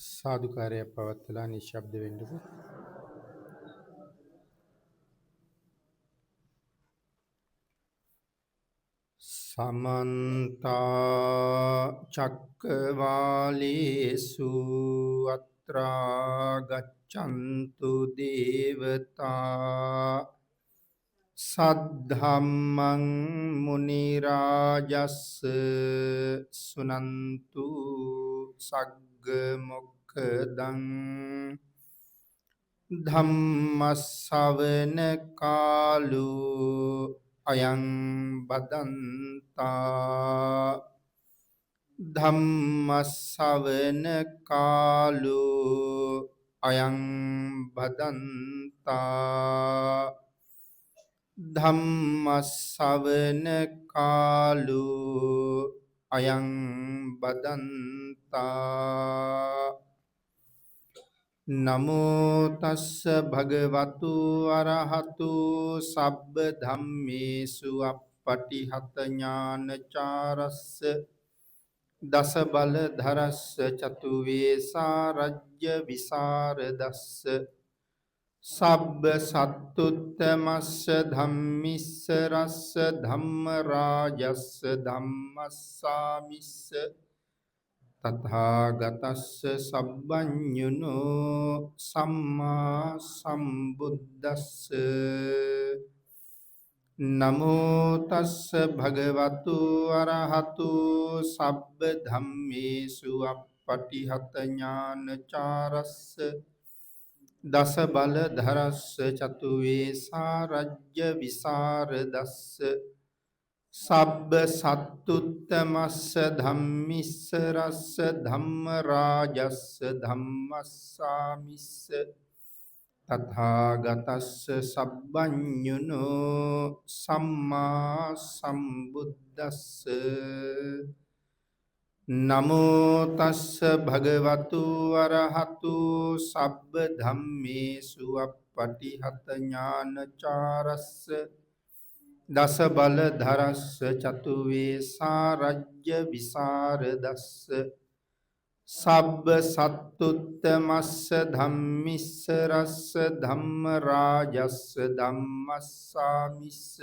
සාදුකාරය පවත්වලා නිශ්ශබ්ද වෙන්නකෝ. සමන්ත චක්කවාලේසු අත්‍රා ගච්ඡන්තු දේවතා සද්ධම්මං මුනි රාජස්ස සුනන්තු සග්ග මොක්ඛදං ධම්මස්සවන කාලෝ අයං බදන්තා ධම්මස්සවන කාලෝ අයං බදන්තා ධම්මස්සවන කාලෝ අයං බදන්තා නමෝ තස්ස භගවතු අරහතු සබ්බ ධම්මේසු අප්පටිහත ඥානචාරස්ස දස බල ධරස්ස චතු වේසා රජ්‍ය විසරදස්ස සබ්බ සත්තුත්තමස්ස ධම්මිස්ස රස්ස ධම්ම රාජස්ස ධම්මස්සාමිස්ස තථාගතස්ස සබ්බඤුනෝ සම්මා සම්බුද්දස්ස නමෝ තස්ස භගවතු අරහතු සබ්බ ධම්මේසු අප්පටිහත ඥානචාරස්ස දස බල ධරස්ස චතු වේසා රජ්‍ය විසරදස්ස සබ්බ සත්තුත්තමස්ස ධම්මිස්ස රස්ස ධම්ම රාජස්ස ධම්මස්සාමිස්ස තථාගතස්ස සබ්බඤුනෝ සම්මා සම්බුද්දස්ස නමෝ තස්ස භගවතු අරහතු සබ්බ ධම්මේසු අප්පටිහත ඥානචාරස්ස දස බල ධරස්ස චතු වේසා රජ්‍ය විසරදස්ස සබ්බ සත්තුත්තමස්ස ධම්මිස්ස රස්ස ධම්ම රාජස්ස ධම්මස්සාමිස්ස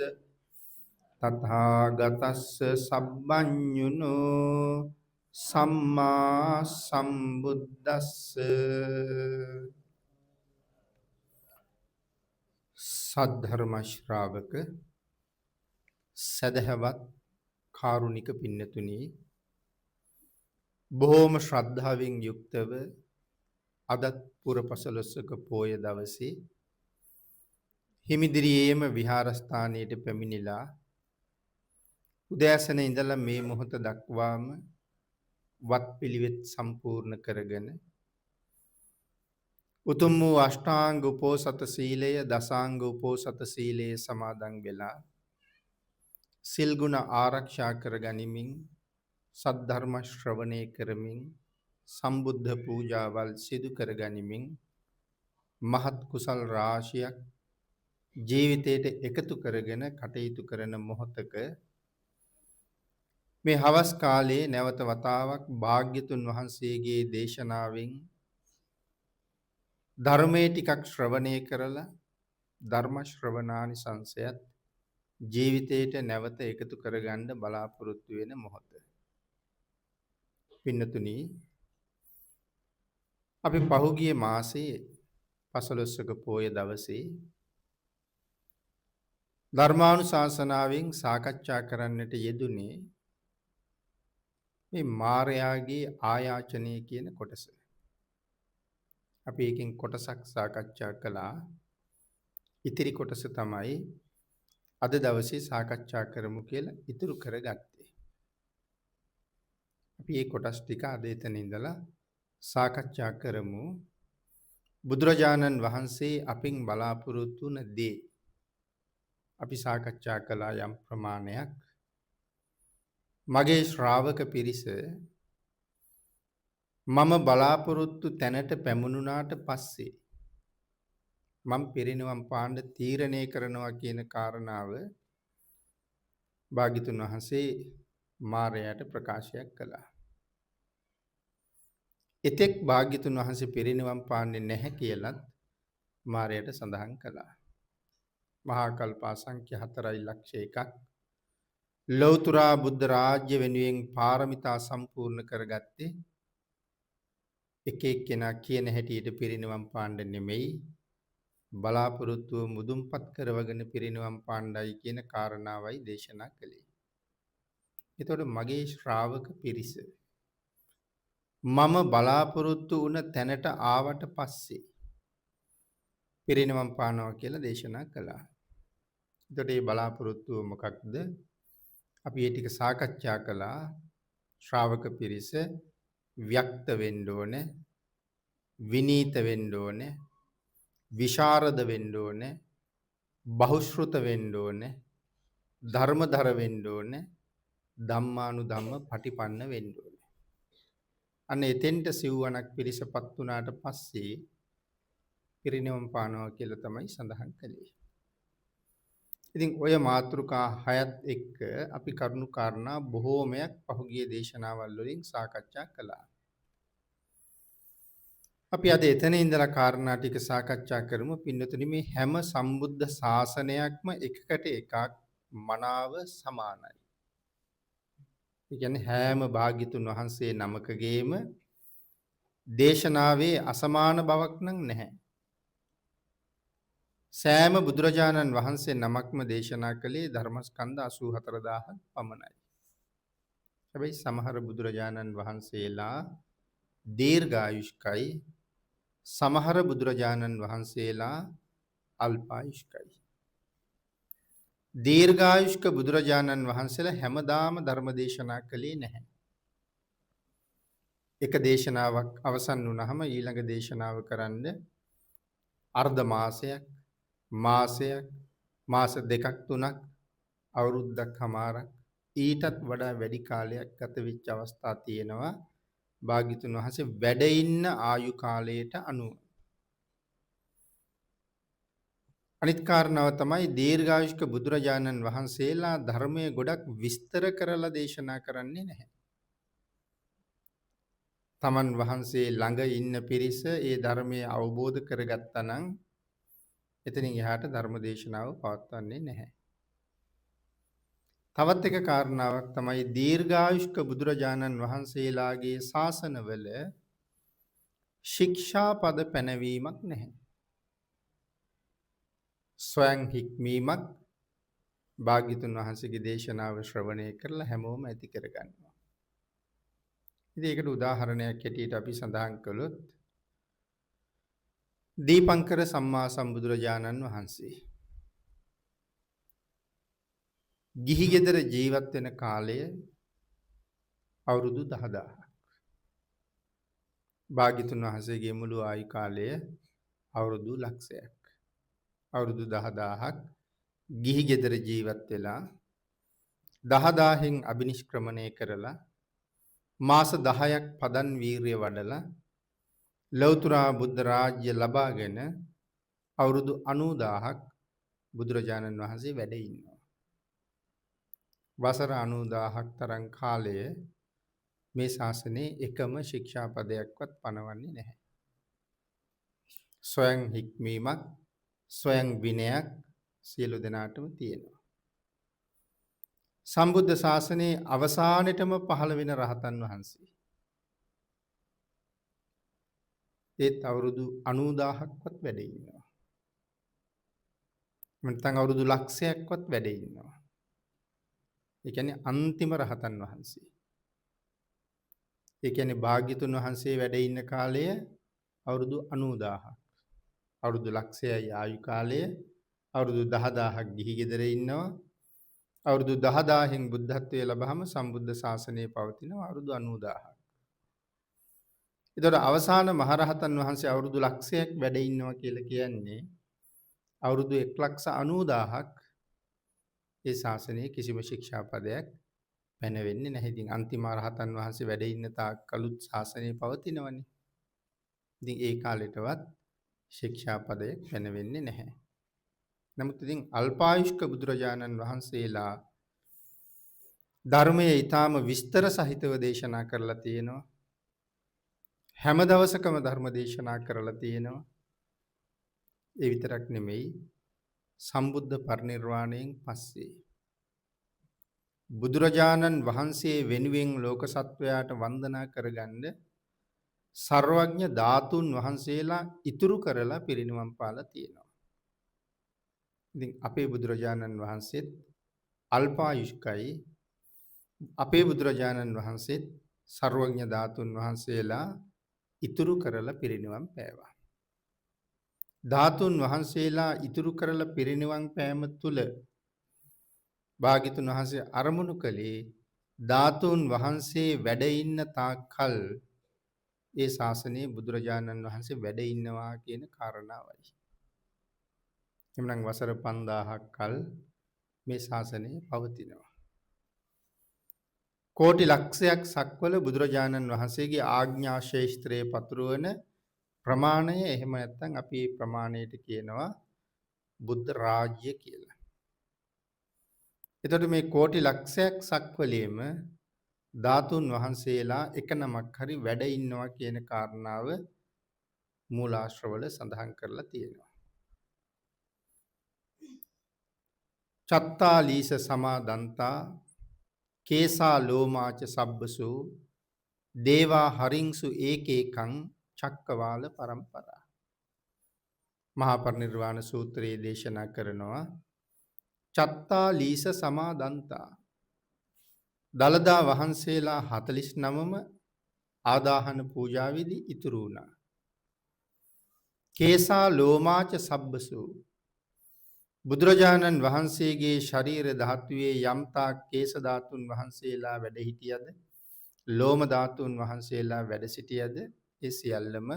තථාගතස්ස සබ්බඤුනෝ සම්මා සම්බුද්දස්ස සද්ධර්ම ශ්‍රාවක සදහවත් කාරුණික පින්නතුනි බොහෝම ශ්‍රද්ධාවෙන් යුක්තව අදත් පුරපසළොස්වක පෝය දවසේ හිමිදිරියේම විහාරස්ථානයට පැමිණිලා උදෑසන ඉඳලා මේ මොහොත දක්වාම වත්පිළිවෙත් සම්පූර්ණ කරගෙන උතුම් වූ අෂ්ටාංග උපෝසත සීලය දසාංග උපෝසත සීලය සමාදන් වෙලා සිල් ගුණ ආරක්ෂා කර ගනිමින් සද්ධර්ම ශ්‍රවණය කරමින් සම්බුද්ධ පූජාවල් සිදු කර ගනිමින් මහත් කුසල් රාශියක් ජීවිතයට එකතු කරගෙන කටයුතු කරන මොහොතක මේ හවස් කාලයේ නැවත වතාවක් භාග්‍යතුන් වහන්සේගේ දේශනාවෙන් ධර්මයේ ටිකක් ශ්‍රවණය කරලා ධර්ම ශ්‍රවණානිසංසයත් ජීවිතයට නැවත එකතු කරගන්න බලාපොරොත්තු වෙන මොහොත. පින්නතුනි අපි පහුගිය මාසයේ පසළොස්වක පෝය දවසේ ධර්මානුශාසනාවෙන් සාකච්ඡා කරන්නට යෙදුනේ මේ මාරයාගේ ආයාචනය කියන කොටස. අපි එකෙන් කොටසක් සාකච්ඡා කළා. ඉතිරි කොටස තමයි අද දවසේ සාකච්ඡා කරමු කියලා ඉතුරු කරගත්තේ. අපි මේ කොටස් ටික අද එතන ඉඳලා සාකච්ඡා කරමු. බුදුරජාණන් වහන්සේ අපින් බලාපොරොත්තු වන දේ අපි සාකච්ඡා කළා යම් ප්‍රමාණයක්. මගේ ශ්‍රාවක පිරිස මම බලාපොරොත්තු තැනට පැමුණුනාට පස්සේ මම පිරිනිවන් පාන්න තීරණය කරනවා කියන කාරණාව භාග්‍යතුන් වහන්සේ මාරයාට ප්‍රකාශයක් කළා. එතෙක් භාග්‍යතුන් වහන්සේ පිරිනිවන් පාන්නේ නැහැ කියලත් මාරයට සඳහන් කළා. මහා කල්ප අසංඛ්‍ය 4.1 ලෞතුරා බුද්ධ රාජ්‍ය වෙනුවෙන් පාරමිතා සම්පූර්ණ කරගත්තේ එක එක්කෙනා කියන හැටියට පිරිනිවන් පාන්න නෙමෙයි බලාපොරොත්තුව මුදුන්පත් කරවගෙන පිරිනිවන් පාණ්ඩයි කියන කාරණාවයි දේශනා කළේ. එතකොට මගේ ශ්‍රාවක පිරිස මම බලාපොරොත්තු වුණ තැනට ආවට පස්සේ පිරිනිවන් පානවා කියලා දේශනා කළා. එතකොට මේ බලාපොරොත්තුව මොකක්ද? අපි මේ ටික සාකච්ඡා කළා. ශ්‍රාවක පිරිස ව්‍යක්ත වෙන්න ඕනේ, විනීත වෙන්න ඕනේ, විශාරද වෙන්න ඕනේ, බහුශ්‍රුත වෙන්න ඕනේ, ධර්මදර වෙන්න ඕනේ, ධම්මානුධම්ම පටිපන්න වෙන්න ඕනේ. අන්න එතෙන්ට සිව්වණක් පිරිසපත් වුණාට පස්සේ පිරිනිවන් පානවා කියලා තමයි සඳහන් කළේ. ඉතින් ඔය මාතෘකා 6ත් එක්ක අපි කරුණු කාරණා බොහෝමයක් පහුගිය දේශනාවල් වලින් සාකච්ඡා කළා. අපි අද එතන ඉඳලා කාරණා ටික සාකච්ඡා කරමු. පින්නතුනි මේ හැම සම්බුද්ධ ශාසනයක්ම එකකට එකක් මනාව සමානයි. ඒ කියන්නේ හැම භාග්‍යතුන් වහන්සේ නමකගේම දේශනාවේ අසමාන බවක් නම් නැහැ. සෑම බුදුරජාණන් වහන්සේ නමක්ම දේශනා කළේ ධර්මස්කන්ධ 84000ක් පමණයි. හැබැයි සමහර බුදුරජාණන් වහන්සේලා දීර්ඝායුෂ්කයි, සමහර බුදුරජාණන් වහන්සේලා අල්පායුෂ්කයි. දීර්ඝායුෂ්ක බුදුරජාණන් වහන්සේලා හැමදාම ධර්ම දේශනා කළේ නැහැ. එක දේශනාවක් අවසන් වුණාම ඊළඟ දේශනාව කරන්න අර්ධ මාසයක්, මාසයක්, මාස දෙකක් තුනක්, අවුරුද්දක් හමාරක් ඊටත් වඩා වැඩි කාලයක් ගත වෙච්ච අවස්ථා තියෙනවා. භාග්‍යතුන් වහන්සේ වැඩ ඉන්න ආයු කාලයට අනුව. අනිත් කාරණාව තමයි දීර්ඝායුෂ්ක බුදුරජාණන් වහන්සේලා ධර්මයේ ගොඩක් විස්තර කරලා දේශනා කරන්නේ නැහැ. තමන් වහන්සේ ළඟ ඉන්න පිරිස ඒ ධර්මයේ අවබෝධ කරගත්තා නම් එතනින් එහාට ධර්ම දේශනාව පවත්වන්නේ නැහැ. තවත් එක කාරණාවක් තමයි දීර්ඝායුෂ්ක බුදුරජාණන් වහන්සේලාගේ ශාසනවල ශික්ෂාපද පැනවීමක් නැහැ. ස්වයං හික්මීමක් භාග්‍යතුන් වහන්සේගේ දේශනාව ශ්‍රවණය කරලා හැමෝම ඇති කරගන්නවා. ඉතින් ඒකට උදාහරණයක් ඇටියට අපි සඳහන් කළොත් දීපංකර සම්මා සම්බුදුරජාණන් වහන්සේ ගිහි ගෙදර ජීවත් වෙන කාලය අවුරුදු 10000ක්. භාග්‍යතුන් වහන්සේගේ මුළු ආයු කාලය අවුරුදු ලක්ෂයක්. අවුරුදු 10000ක් ගිහි ගෙදර ජීවත් වෙලා 10000න් අබිනිෂ්ක්‍රමණය කරලා මාස 10ක් පදන් වීරිය වඩලා ලෞතර බුද්ධ රාජ්‍ය ලබාගෙන අවුරුදු 90000ක් බුදුරජාණන් වහන්සේ වැඩ ඉන්නවා. වසර 90000ක් තරම් කාලය මේ ශාසනයේ එකම ශික්ෂාපදයක්වත් පනවන්නේ නැහැ. ස්වයං හික්මීමක්, ස්වයං විනයක් සියලු දෙනාටම තියෙනවා. සම්බුද්ධ ශාසනයේ අවසානෙටම පහළ වෙන රහතන් වහන්සේ ඒත් අවුරුදු 90000ක්වත් වැඩ ඉන්නවා. නැත්නම් අවුරුදු ලක්ෂයක්වත් වැඩ ඉන්නවා. ඒ කියන්නේ අන්තිම රහතන් වහන්සේ. ඒ කියන්නේ භාග්‍යතුන් වහන්සේ වැඩ ඉන්න කාලය අවුරුදු 90000ක්. අවුරුදු ලක්ෂයයි ආයු කාලය. අවුරුදු 10000ක් ගිහි ගෙදර ඉන්නවා. අවුරුදු 10000න් බුද්ධත්වයේ ලැබහම සම්බුද්ධ ශාසනය පවතිනවා අවුරුදු 90000ක්. ඒතකොට අවසාන මහරහතන් වහන්සේ අවුරුදු ලක්ෂයක් වැඩ ඉන්නවා කියලා කියන්නේ අවුරුදු 1,90,000ක් ඒ ශාසනයේ කිසිම ශික්ෂාපදයක් පැනවෙන්නේ නැහැ. ඉතින් අන්තිම රහතන් වහන්සේ වැඩ ඉන්න තාක් කලුත් ශාසනය පවතිනවනේ. ඉතින් ඒ කාලෙටවත් ශික්ෂාපදයක් පැනවෙන්නේ නැහැ. නමුත් ඉතින් අල්පායුෂ්ක බුදුරජාණන් වහන්සේලා ධර්මයේ ඊටාම විස්තර සහිතව දේශනා කරලා තියෙනවා. හැම දවසකම ධර්ම දේශනා කරලා තියෙනවා. ඒ විතරක් නෙමෙයි සම්බුද්ධ පරිනිර්වාණයෙන් පස්සේ බුදුරජාණන් වහන්සේ වෙනුවෙන් ලෝක සත්වයාට වන්දනා කරගන්න සර්වඥ ධාතුන් වහන්සේලා ඉතුරු කරලා පිරිනිවන් පාලා තියෙනවා. ඉතින් අපේ බුදුරජාණන් වහන්සේත් අල්පායුෂ්කයි. අපේ බුදුරජාණන් වහන්සේත් සර්වඥ ධාතුන් වහන්සේලා ඉතුරු කරලා පිරිනිවන් පෑවා. ධාතුන් වහන්සේලා ඉතුරු කරලා පිරිනිවන් පෑම තුල භාග්‍යතුන් වහන්සේ අරමුණු කළේ ධාතුන් වහන්සේ වැඩ ඉන්න තාක්කල් ඒ ශාසනයේ බුදුරජාණන් වහන්සේ වැඩ ඉන්නවා කියන කාරණාවයි. එhmenan වසර 5000ක් කල් මේ ශාසනය පවතිනවා. කෝටි ලක්ෂයක් සක්වල බුදුරජාණන් වහන්සේගේ ආඥා ශේෂ්ත්‍රයේ පතුරවන ප්‍රමාණය එහෙම නැත්නම් අපි මේ ප්‍රමාණයට කියනවා බුද්ධ රාජ්‍ය කියලා. එතකොට මේ කෝටි ලක්ෂයක් සක්වලේම ධාතුන් වහන්සේලා එක නමක් හරි වැඩ ඉන්නවා කියන කාරණාව මූලාශ්‍රවල සඳහන් කරලා තියෙනවා. චත්තා ලීස සමාදන්තා කේසා ලෝමාච සබ්බසු දේවා හරින්සු ඒකේකං චක්කවාල පරම්පරා. මහා පරිනිර්වාණ සූත්‍රයේ දේශනා කරනවා චත්තා ලීස සමාදන්තා දලදා වහන්සේලා 49ම ආදාහන පූජාවේදී ඉතුරු වුණා. කේසා ලෝමාච සබ්බසු බුදුරජාණන් වහන්සේගේ ශරීර ධාතුවේ යම්තා කේශ ධාතුන් වහන්සේලා වැඩ සිටියද ලෝම ධාතුන් වහන්සේලා වැඩ සිටියද ඒ සියල්ලම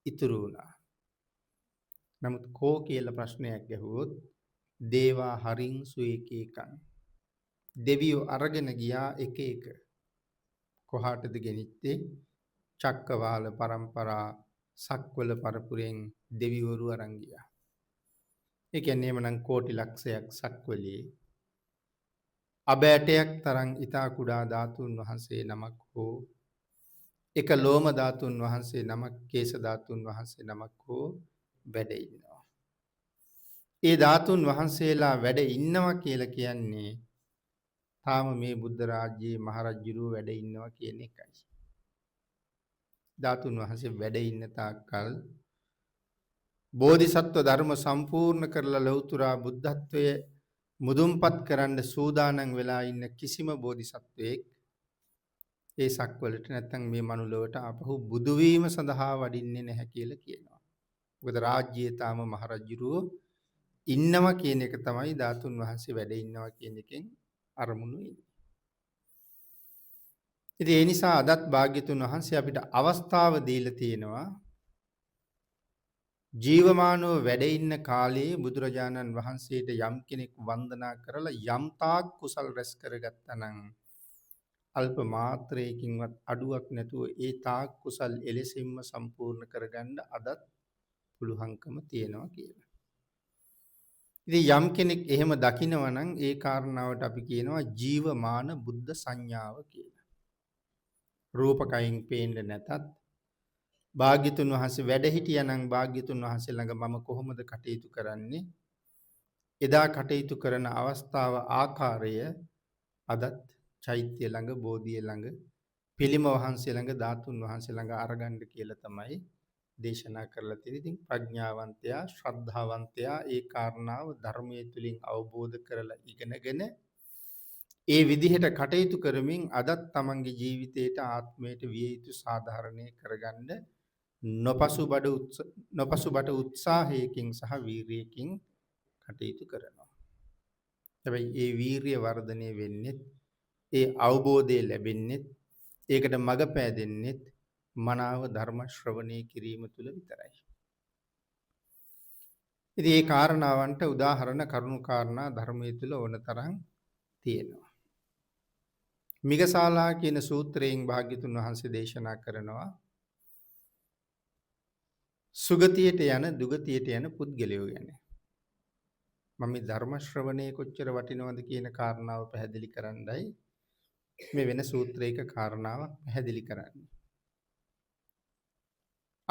ඉතුරු වුණා. නමුත් කෝ කියලා ප්‍රශ්නයක් ඇහුවොත් දේවා හරින් සුවේකේකං දෙවියෝ අරගෙන ගියා එක එක. කොහාටද ගෙනිත්තේ? චක්කවාල පරම්පරා සක්වල පරපුරෙන් දෙවිවරු අරන් ගියා. ඒ කියන්නේ එමනම් කෝටි ලක්ෂයක් සක්වලේ අබෑටයක් තරම් ඊතා කුඩා ධාතුන් වහන්සේ නමක් හෝ එක ලෝම ධාතුන් වහන්සේ නමක් කේශ ධාතුන් වහන්සේ නමක් හෝ වැඩ ඉන්නවා. ඒ ධාතුන් වහන්සේලා වැඩ ඉන්නවා කියලා කියන්නේ තාම මේ බුද්ධ රාජ්‍යයේ මහරජුරුව වැඩ ඉන්නවා කියන එකයි. ධාතුන් වහන්සේ වැඩ ඉන්න තාක්කල් බෝධිසත්ව ධර්ම සම්පූර්ණ කරලා ලෞතුරා බුද්ධත්වයේ මුදුන්පත් කරන්න සූදානම් වෙලා ඉන්න කිසිම බෝධිසත්වයෙක් ඒ සක්වලට නැත්නම් මේ මනුලොවට ආපහු බුදු වීම සඳහා වඩින්නේ නැහැ කියලා කියනවා. මොකද රාජ්‍යයේ තාම මහරජුරුව ඉන්නවා කියන එක තමයි ධාතුන් වහන්සේ වැඩ ඉන්නවා කියන එකෙන් අරමුණු වෙන්නේ. ඉතින් ඒ නිසා අදත් භාග්‍යතුන් වහන්සේ අපිට අවස්ථාව දීලා තියෙනවා ජීවමානව වැඩ ඉන්න කාලේ බුදුරජාණන් වහන්සේට යම් කෙනෙක් වන්දනා කරලා යම් තාක් කුසල් රැස් කරගත්තා නම් අල්ප මාත්‍රයකින්වත් අඩුවක් නැතුව ඒ තාක් කුසල් එලෙසින්ම සම්පූර්ණ කරගන්න අදත් පුළුවන්කම තියෙනවා කියලා. ඉතින් යම් කෙනෙක් එහෙම දකිනවා නම් ඒ කාරණාවට අපි කියනවා ජීවමාන බුද්ධ සංඥාව කියලා. රූපකයෙන් පේන්නේ නැතත් භාග්‍යතුන් වහන්සේ වැඩ හිටියානම් භාග්‍යතුන් වහන්සේ ළඟ මම කොහොමද කටයුතු කරන්නේ? එදා කටයුතු කරන අවස්ථාව ආකාරය අදත් චෛත්‍ය ළඟ බෝධිය ළඟ පිළිම වහන්සේ ළඟ ධාතුන් වහන්සේ ළඟ අරගන්න කියලා තමයි දේශනා කරලා තියෙන්නේ. ඉතින් ප්‍රඥාවන්තයා ශ්‍රද්ධාවන්තයා ඒ කාරණාව ධර්මයේ තුලින් අවබෝධ කරලා ඉගෙනගෙන ඒ විදිහට කටයුතු කරමින් අදත් තමන්ගේ ජීවිතයට ආත්මයට විය යුතු සාධාරණේ කරගන්න නොපසුබට උත්සාහයකින් සහ වීරියකින් කටයුතු කරනවා. හැබැයි ඒ වීරිය වර්ධනය වෙන්නේ ඒ අවබෝධය ලැබෙන්නේ ඒකට මඟ පෑදෙන්නේ මනාව ධර්ම ශ්‍රවණය කිරීම තුළ විතරයි. ඉතින් මේ කාරණාවන්ට උදාහරණ කරුණු කාරණා ධර්මයේ තුල ඕන තරම් තියෙනවා. මිගසාලා කියන සූත්‍රයෙන් භාග්‍යතුන් වහන්සේ දේශනා කරනවා සුගතියට යන දුගතියට යන පුද්ගලයෝ ගැන. මම මේ ධර්ම ශ්‍රවණය කොච්චර වටිනවද කියන කාරණාව පැහැදිලි කරන්නයි මේ වෙන සූත්‍රයක කාරණාව පැහැදිලි කරන්නේ.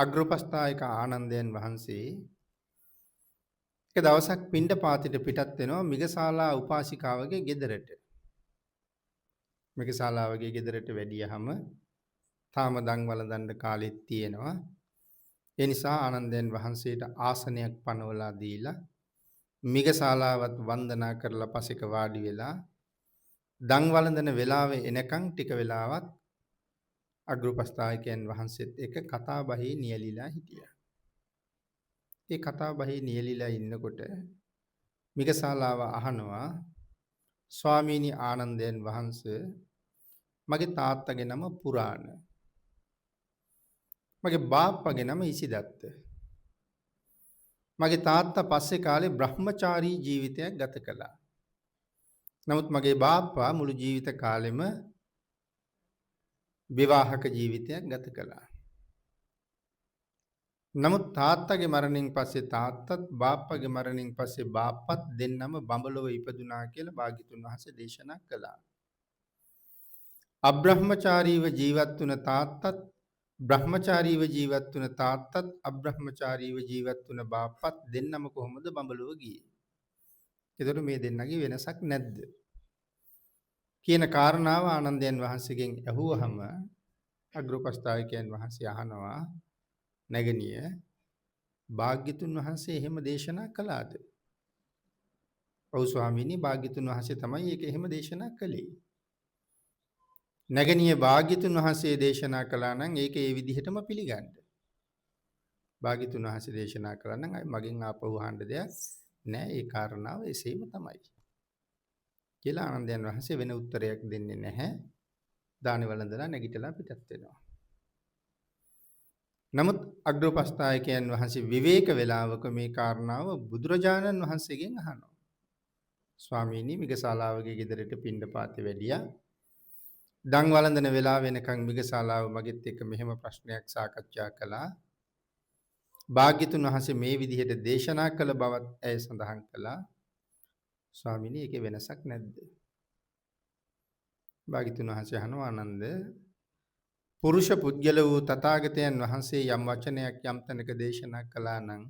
අග්‍රෝපස්ථායක ආනන්දයන් වහන්සේ එක දවසක් පිණ්ඩපාතයට පිටත් වෙනවා මිගසාලා උපාසිකාවගේ ගෙදරට. මිගසාලාවගේ ගෙදරට වැඩියහම තාම දන් වළඳන්න කාලෙත් තියෙනවා. ඒ නිසා ආනන්දයන් වහන්සේට ආසනයක් පනවලා දීලා මිගසාලාවත් වන්දනා කරලා පසෙක වාඩි වෙලා දන් වළඳන වෙලාවේ එනකන් ටික වෙලාවක් අග්‍රෝපස්ථායකයන් වහන්සේත් එක්ක කතා බහේ නියැලිලා හිටියා. ඒ කතා බහේ නියැලිලා ඉන්නකොට මිගසාලාව අහනවා ස්වාමීනි ආනන්දයන් වහන්සේ මගේ තාත්තගේ නම පුරාණ. මගේ බාප්පගේ නම ඉසිදත්ත. මගේ තාත්තා පස්සේ කාලේ බ්‍රහ්මචාරී ජීවිතයක් ගත කළා. නමුත් මගේ බාප්පා මුළු ජීවිත කාලෙම විවාහක ජීවිතයක් ගත කළා. නමුත් තාත්තගේ මරණින් පස්සේ තාත්තත් බාප්පගේ මරණින් පස්සේ බාප්පත් දෙන්නම බඹලොව ඉපදුනා කියලා භාග්‍යතුන් වහන්සේ දේශනා කළා. අබ්‍රහ්මචාරීව ජීවත් වුණ තාත්තත් බ්‍රහ්මචාරීව ජීවත් වුණ තාත්තත් අබ්‍රහ්මචාරීව ජීවත් වුණ බාප්පත් දෙන්නම කොහොමද බඹලොව ගියේ? ඒතර මේ දෙන්නගේ වෙනසක් නැද්ද? කියන කාරණාව ආනන්දයන් වහන්සේගෙන් අහුවහම අග්‍රෝපස්ථායකයන් වහන්සේ අහනවා නැගණිය භාග්‍යතුන් වහන්සේ එහෙම දේශනා කළාද? ඔව් ස්වාමීනි භාග්‍යතුන් වහන්සේ තමයි ඒක එහෙම දේශනා කළේ. නැගණිය භාග්‍යතුන් වහන්සේ දේශනා කළා නම් ඒක ඒ විදිහටම පිළිගන්න. භාග්‍යතුන් වහන්සේ දේශනා කළා නම් මගෙන් ආපහු අහන්න දෙයක් නෑ. ඒ කාරණාව එසේම තමයි. කියලා ආනන්දයන් වහන්සේ වෙන උත්තරයක් දෙන්නේ නැහැ. දාන වළඳලා නැගිටලා පිටත් වෙනවා. නමුත් අග්‍රෝපස්ථායකයන් වහන්සේ විවේක වේලාවක මේ කාරණාව බුදුරජාණන් වහන්සේගෙන් අහනවා. ස්වාමීනි මිගසාලාවගේ ගෙදරට පිණ්ඩපාතේ වැඩියා. දන් වළඳන වෙලාව වෙනකන් මිගසාලාව මගෙත් එක්ක මෙහෙම ප්‍රශ්නයක් සාකච්ඡා කළා. භාග්‍යතුන් වහන්සේ මේ විදිහට දේශනා කළ බවත් ඇය සඳහන් කළා. ස්වාමීනි ඒකේ වෙනසක් නැද්ද? භාග්‍යතුන් වහන්සේ අහනවා ආනන්ද පුරුෂ පුද්ගල වූ තථාගතයන් වහන්සේ යම් වචනයක් යම් තැනක දේශනා කළා නම්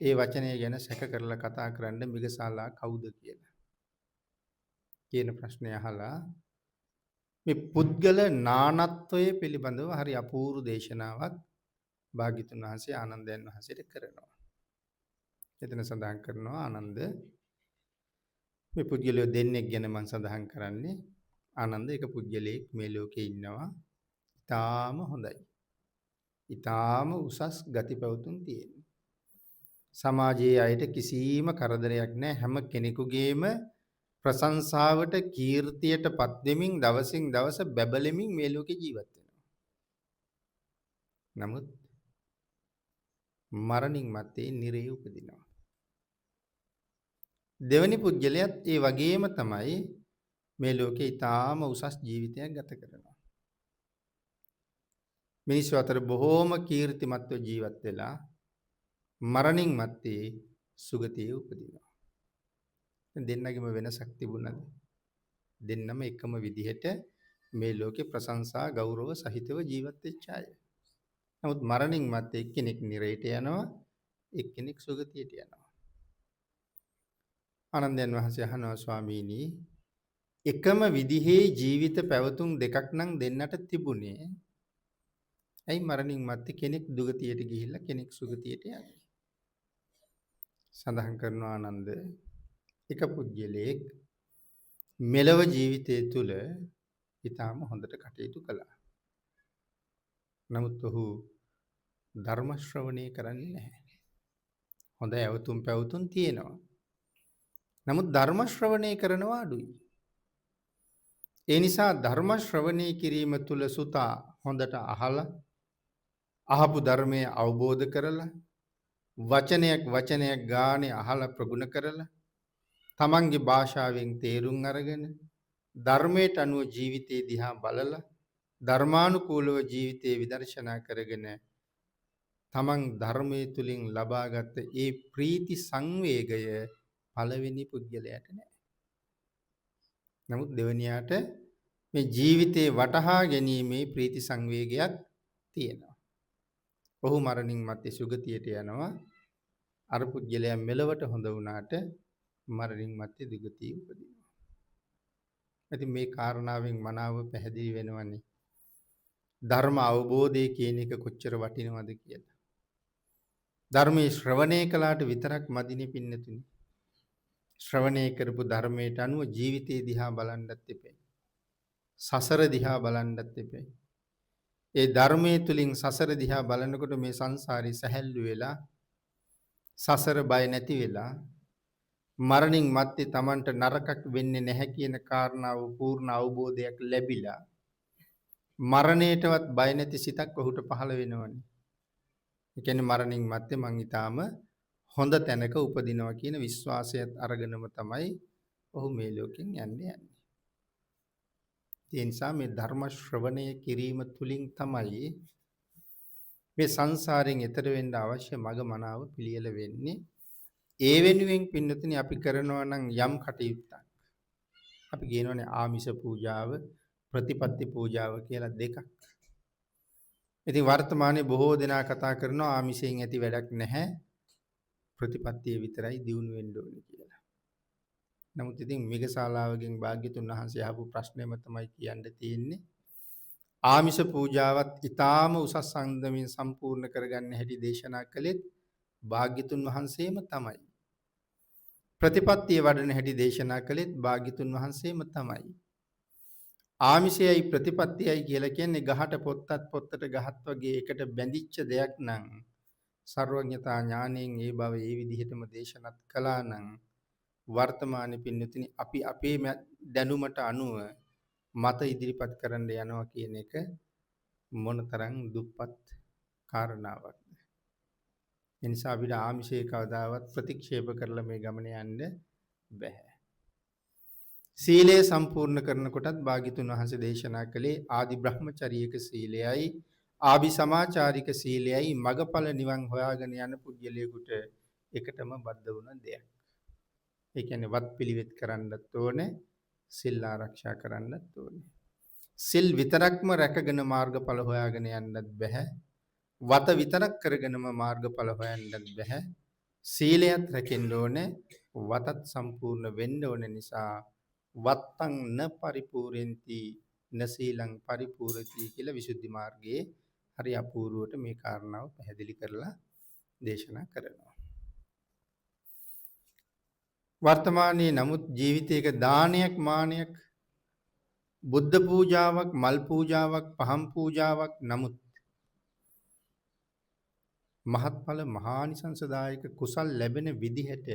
ඒ වචනය ගැන සැක කරලා කතා කරන්න මිගසාලා කවුද කියලා. කියන ප්‍රශ්නය අහලා මේ පුද්ගල නානත්වයේ පිළිබඳව හරි අපූර්ව දේශනාවක් භාග්‍යතුන් වහන්සේ ආනන්දයන් වහන්සේට කරනවා. එතන සඳහන් කරනවා ආනන්ද මේ පුද්ගලයෝ දෙන්නෙක් ගැන මම සඳහන් කරන්නේ. ආනන්ද එක පුද්ගලයෙක් මේ ලෝකේ ඉන්නවා. ඊටාම හොඳයි. ඊටාම උසස් ගති පැවතුම් තියෙන. සමාජයේ අයට කිසිම කරදරයක් නැහැ. හැම කෙනෙකුගේම ප්‍රශංසාවට කීර්තියටපත් වෙමින් දවසින් දවස බැබලෙමින් මේ ලෝකේ ජීවත් වෙනවා. නමුත් මරණින් මත්තේ නිරේ උපදිනවා. දෙවනි පුද්ගලයාත් ඒ වගේම තමයි මේ ලෝකේ ඊටාම උසස් ජීවිතයක් ගත කරනවා. මිනිස්සු අතර බොහෝම කීර්තිමත්ව ජීවත් වෙලා මරණින් මත්තේ සුගතියේ උපදිනවා. දෙන්නගෙම වෙනසක් තිබුණාද? දෙන්නම එකම විදිහට මේ ලෝකේ ප්‍රශංසා ගෞරව සහිතව ජීවත් වෙච්ච අය. නමුත් මරණින් මත්තේ එක්කෙනෙක් නිරේට යනවා, එක්කෙනෙක් සුගතියට යනවා. ආනන්දයන් වහන්සේ අහනවා ස්වාමීනි එකම විදිහේ ජීවිත පැවතුම් දෙකක් නම් දෙන්නට තිබුණේ. ඇයි මරණින් මත්තේ කෙනෙක් දුගතියට ගිහිල්ලා කෙනෙක් සුගතියට යන්නේ? සඳහන් කරනවා ආනන්ද එක පුද්ගලයෙක් මෙලව ජීවිතය තුළ ඊටාම හොඳට කටයුතු කළා. නමුත් ඔහු ධර්ම ශ්‍රවණය කරන්නේ නැහැ. හොඳ ඇවතුම් පැවතුම් තියෙනවා. නමුත් ධර්ම ශ්‍රවණය කරනවා අඩුයි. ඒ නිසා ධර්ම ශ්‍රවණය කිරීම තුළ සුතා හොඳට අහලා අහපු ධර්මයේ අවබෝධ කරලා වචනයක් ගානේ අහලා ප්‍රගුණ කරලා තමන්ගේ භාෂාවෙන් තේරුම් අරගෙන ධර්මයට අනුව ජීවිතේ දිහා බලලා ධර්මානුකූලව ජීවිතේ විදර්ශනා කරගෙන තමන් ධර්මයේ තුලින් ලබාගත් ඒ ප්‍රීති සංවේගය පළවෙනි පුද්ගලයාට නැහැ. නමුත් දෙවෙනියාට මේ ජීවිතේ වටහා ගැනීමේ ප්‍රීති සංවේගයක් තියෙනවා. ඔහු මරණින් මත්තේ සුගතියට යනවා. අර පුද්ගලයා මෙලවට හොඳ වුණාට මරණින් මත්තේ දුගතිය උපදිනවා. ඉතින් මේ කාරණාවෙන් මනාව පැහැදිලි වෙනවනේ. ධර්ම අවබෝධය කියන එක කොච්චර වටිනවද කියලා. ධර්මයේ ශ්‍රවණය කළාට විතරක් මදිනේ පින්නතුනි. ශ්‍රවණය කරපු ධර්මයට අනුව ජීවිතේ දිහා බලන්නත් එපේ. සසර දිහා බලන්නත් එපේ. ඒ ධර්මයේ තුලින් සසර දිහා බලනකොට මේ සංසාරي සැහැල්ලු වෙලා සසර බය නැති වෙලා මරණින් මත්තේ Tamanට නරකක් වෙන්නේ නැහැ කියන කාරණාව පූර්ණ අවබෝධයක් ලැබිලා මරණයටවත් බය නැති සිතක් ඔහුට පහළ වෙනවනේ. ඒ කියන්නේ මරණින් මත්තේ මං ඊටාම හොඳ තැනක උපදිනවා කියන විශ්වාසයත් අරගෙනම තමයි ඔහු මේ ලෝකෙන් යන්නේ. ඒ නිසා මේ ධර්ම ශ්‍රවණය කිරීම තුලින් තමයි මේ සංසාරයෙන් එතර වෙන්න අවශ්‍ය මඟ මනාව පිළියෙල වෙන්නේ. ඒ වෙනුවෙන් පින්නතුනි අපි කරනවා නම් යම් කටයුත්තක්. අපි කියනවානේ ආමිෂ පූජාව, ප්‍රතිපත්ති පූජාව කියලා දෙකක්. ඉතින් වර්තමානයේ බොහෝ දෙනා කතා කරනවා ආමිෂයෙන් ඇති වැඩක් නැහැ. ප්‍රතිපත්තිය විතරයි දියුණු වෙන්න ඕනේ කියලා. නමුත් ඉතින් මිගශාලාවකින් භාග්‍යතුන් වහන්සේ අහපු ප්‍රශ්නයම තමයි කියන්න තියෙන්නේ. ආමිෂ පූජාවත් ඊටාම උසස් අන්දමින් සම්පූර්ණ කරගන්න හැටි දේශනා කළෙත් භාග්‍යතුන් වහන්සේම තමයි. ප්‍රතිපත්තිය වඩන හැටි දේශනා කළෙත් භාග්‍යතුන් වහන්සේම තමයි. ආමිෂයයි ප්‍රතිපත්තියයි කියලා කියන්නේ ගහට පොත්තට ගහත් වගේ එකට බැඳිච්ච දෙයක් නම් සර්වඥතා ඥාණයෙන් ඒ බව ඒ විදිහටම දේශනාත් කළා නම් වර්තමානයේ පින්නතුනි අපි අපේ දැනුමට අනුව මත ඉදිරිපත් කරන්න යනවා කියන එක මොනතරම් දුප්පත් කාරණාවක්ද. ඒ නිසා අපිට ආමිෂයේ කවදාවත් ප්‍රතික්ෂේප කරලා මේ ගමන යන්න බෑ. සීලය සම්පූර්ණ කරනකොටත් භාග්‍යතුන් වහන්සේ දේශනා කළේ ආදි බ්‍රහ්මචාරීක සීලයයි ආභි සමාචාරික සීලයයි මගඵල නිවන් හොයාගෙන යන පුජ්‍යලයකට එකටම බද්ධ වුණ දෙයක්. ඒ කියන්නේ වත් පිළිවෙත් කරන්නත් ඕනේ, සිල් ආරක්ෂා කරන්නත් ඕනේ. සිල් විතරක්ම රැකගෙන මාර්ගඵල හොයාගෙන යන්නත් බෑ. වත විතරක් කරගෙනම මාර්ගඵල හොයන්නත් බෑ. සීලයත් රැකෙන්න ඕනේ, වතත් සම්පූර්ණ වෙන්න ඕනේ නිසා වත්තං න පරිපූර්ණති න සීලං පරිපූර්ණති කියලා විසුද්ධි මාර්ගයේ හරි අපූර්වවට මේ කාරණාව පැහැදිලි කරලා දේශනා කරනවා. වර්තමානයේ නමුත් ජීවිතයක දානයක් මානයක් බුද්ධ පූජාවක් මල් පූජාවක් පහන් පූජාවක් නමුත් මහත්ඵල මහානිසංසදායක කුසල් ලැබෙන විදිහට